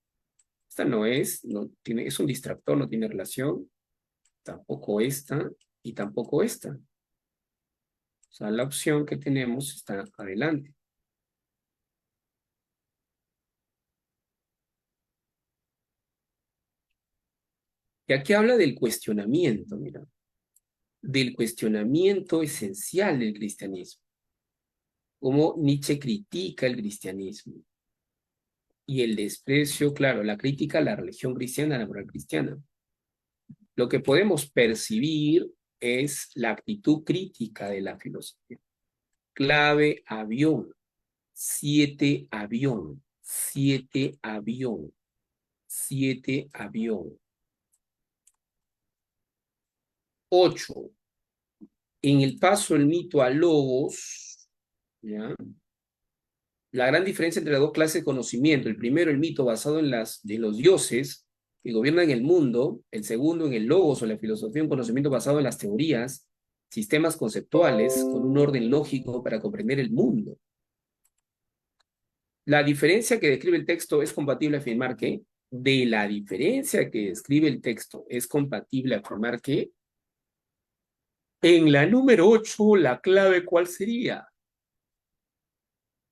[SPEAKER 1] Esta es un distractor, no tiene relación. Tampoco esta y tampoco esta. O sea, la opción que tenemos está adelante. Y aquí habla del cuestionamiento, mira, del cuestionamiento esencial del cristianismo, cómo Nietzsche critica el cristianismo y el desprecio, claro, la crítica a la religión cristiana, a la moral cristiana. Lo que podemos percibir es la actitud crítica de la filosofía. Clave avión, 7 avión, 7 avión, 7 avión. 8. En el paso del mito a logos, ¿ya? La gran diferencia entre las dos clases de conocimiento, el primero, el mito basado en los dioses que gobiernan el mundo, el segundo, en el logos o la filosofía, un conocimiento basado en las teorías, sistemas conceptuales con un orden lógico para comprender el mundo. La diferencia que describe el texto es compatible a afirmar que, de la diferencia que describe el texto, es compatible a afirmar que, en la número 8, la clave, ¿cuál sería?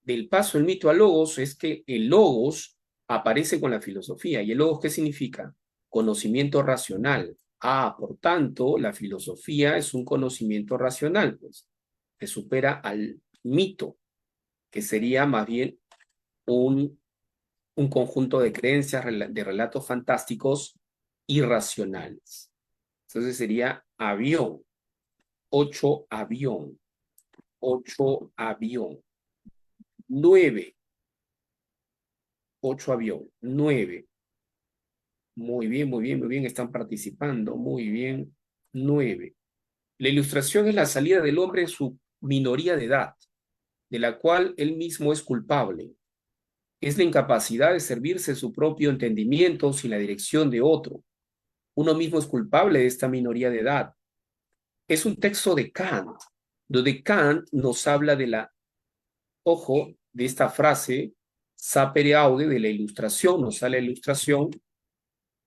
[SPEAKER 1] Del paso del mito a logos es que el logos aparece con la filosofía. ¿Y el logos qué significa? Conocimiento racional. Ah, por tanto, la filosofía es un conocimiento racional, pues, que supera al mito, que sería más bien un conjunto de creencias, de relatos fantásticos irracionales. Entonces sería avión, 8 avión, 8 avión, 9, 8 avión, 9. Muy bien, muy bien, muy bien, están participando, muy bien. 9. La ilustración es la salida del hombre en su minoría de edad, de la cual él mismo es culpable. Es la incapacidad de servirse de su propio entendimiento sin la dirección de otro. Uno mismo es culpable de esta minoría de edad. Es un texto de Kant, donde Kant nos habla de la, ojo, de esta frase, sapere aude, de la ilustración, nos sale la ilustración,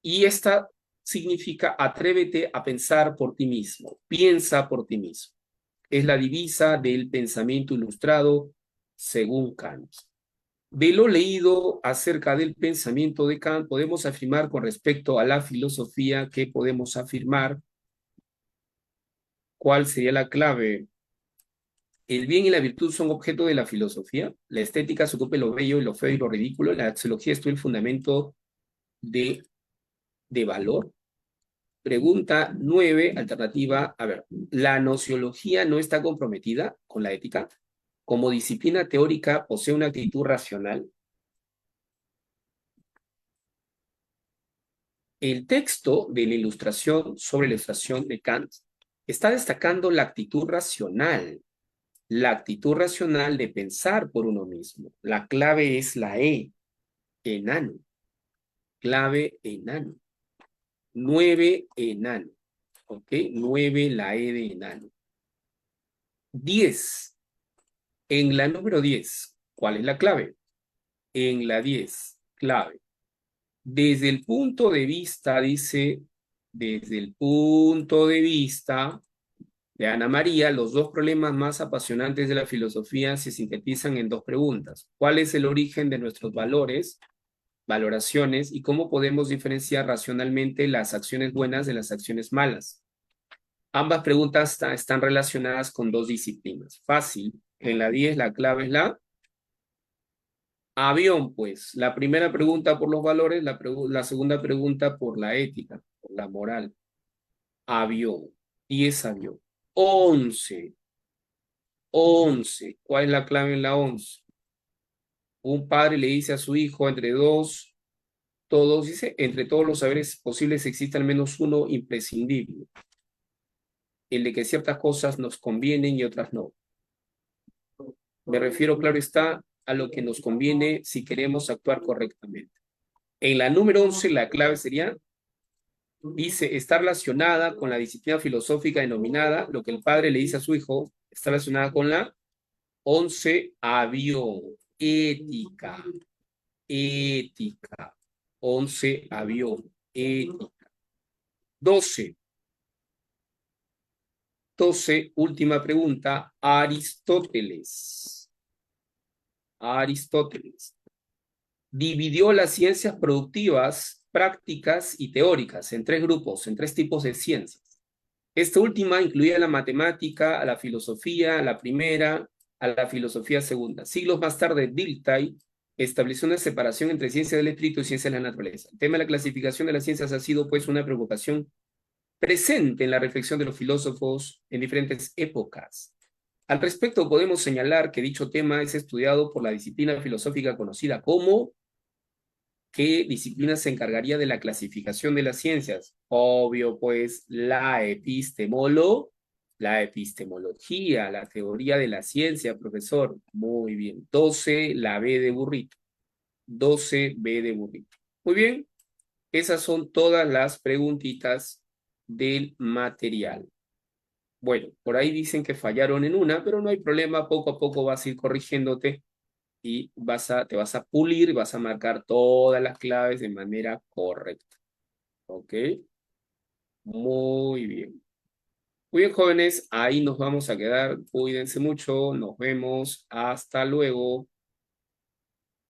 [SPEAKER 1] y esta significa atrévete a pensar por ti mismo, piensa por ti mismo. Es la divisa del pensamiento ilustrado según Kant. De lo leído acerca del pensamiento de Kant, podemos afirmar con respecto a la filosofía que podemos afirmar cuál sería la clave. El bien y la virtud son objeto de la filosofía. La estética se ocupa de lo bello y lo feo y lo ridículo. La axiología estudia el fundamento de valor. Pregunta 9, alternativa. A ver, ¿la nociología no está comprometida con la ética? Como disciplina teórica, posee una actitud racional. El texto de la ilustración sobre la ilustración de Kant está destacando la actitud racional de pensar por uno mismo. La clave es la E, enano. Clave enano. 9 enano. ¿Ok? 9 la E de enano. 10. En la número 10, ¿cuál es la clave? En la 10, clave. Desde el punto de vista, dice, desde el punto de vista de Ana María, los dos problemas más apasionantes de la filosofía se sintetizan en dos preguntas. ¿Cuál es el origen de nuestros valores, valoraciones, y cómo podemos diferenciar racionalmente las acciones buenas de las acciones malas? Ambas preguntas están relacionadas con dos disciplinas. Fácil. En la 10 la clave es la avión, pues. La primera pregunta por los valores, la segunda pregunta por la ética, por la moral. Avión. 10 avión. 11. 11. ¿Cuál es la clave en la 11? Un padre le dice a su hijo, dice, entre todos los saberes posibles existe al menos uno imprescindible. El de que ciertas cosas nos convienen y otras no. Me refiero, claro está, a lo que nos conviene si queremos actuar correctamente. En la número 11, la clave sería, dice, está relacionada con la disciplina filosófica denominada, lo que el padre le dice a su hijo, está relacionada con la 11 avión, ética, ética, 11 avión, ética. 12, última pregunta, Aristóteles. Aristóteles dividió las ciencias productivas prácticas y teóricas, en 3 grupos, en 3 tipos de ciencias. Esta última incluía la matemática, a la filosofía, la primera, a la filosofía segunda. Siglos más tarde, Dilthey estableció una separación entre ciencia del espíritu y ciencia de la naturaleza. El tema de la clasificación de las ciencias ha sido, pues, una preocupación presente en la reflexión de los filósofos en diferentes épocas. Al respecto, podemos señalar que dicho tema es estudiado por la disciplina filosófica conocida como ¿qué disciplina se encargaría de la clasificación de las ciencias? Obvio, pues, la epistemología, la teoría de la ciencia, profesor. Muy bien. 12, la B de burrito. 12, B de burrito. Muy bien. Esas son todas las preguntitas del material. Bueno, por ahí dicen que fallaron en una, pero no hay problema. Poco a poco vas a ir corrigiéndote y te vas a pulir, vas a marcar todas las claves de manera correcta. ¿Ok? Muy bien. Muy bien, jóvenes, ahí nos vamos a quedar. Cuídense mucho, nos vemos. Hasta luego.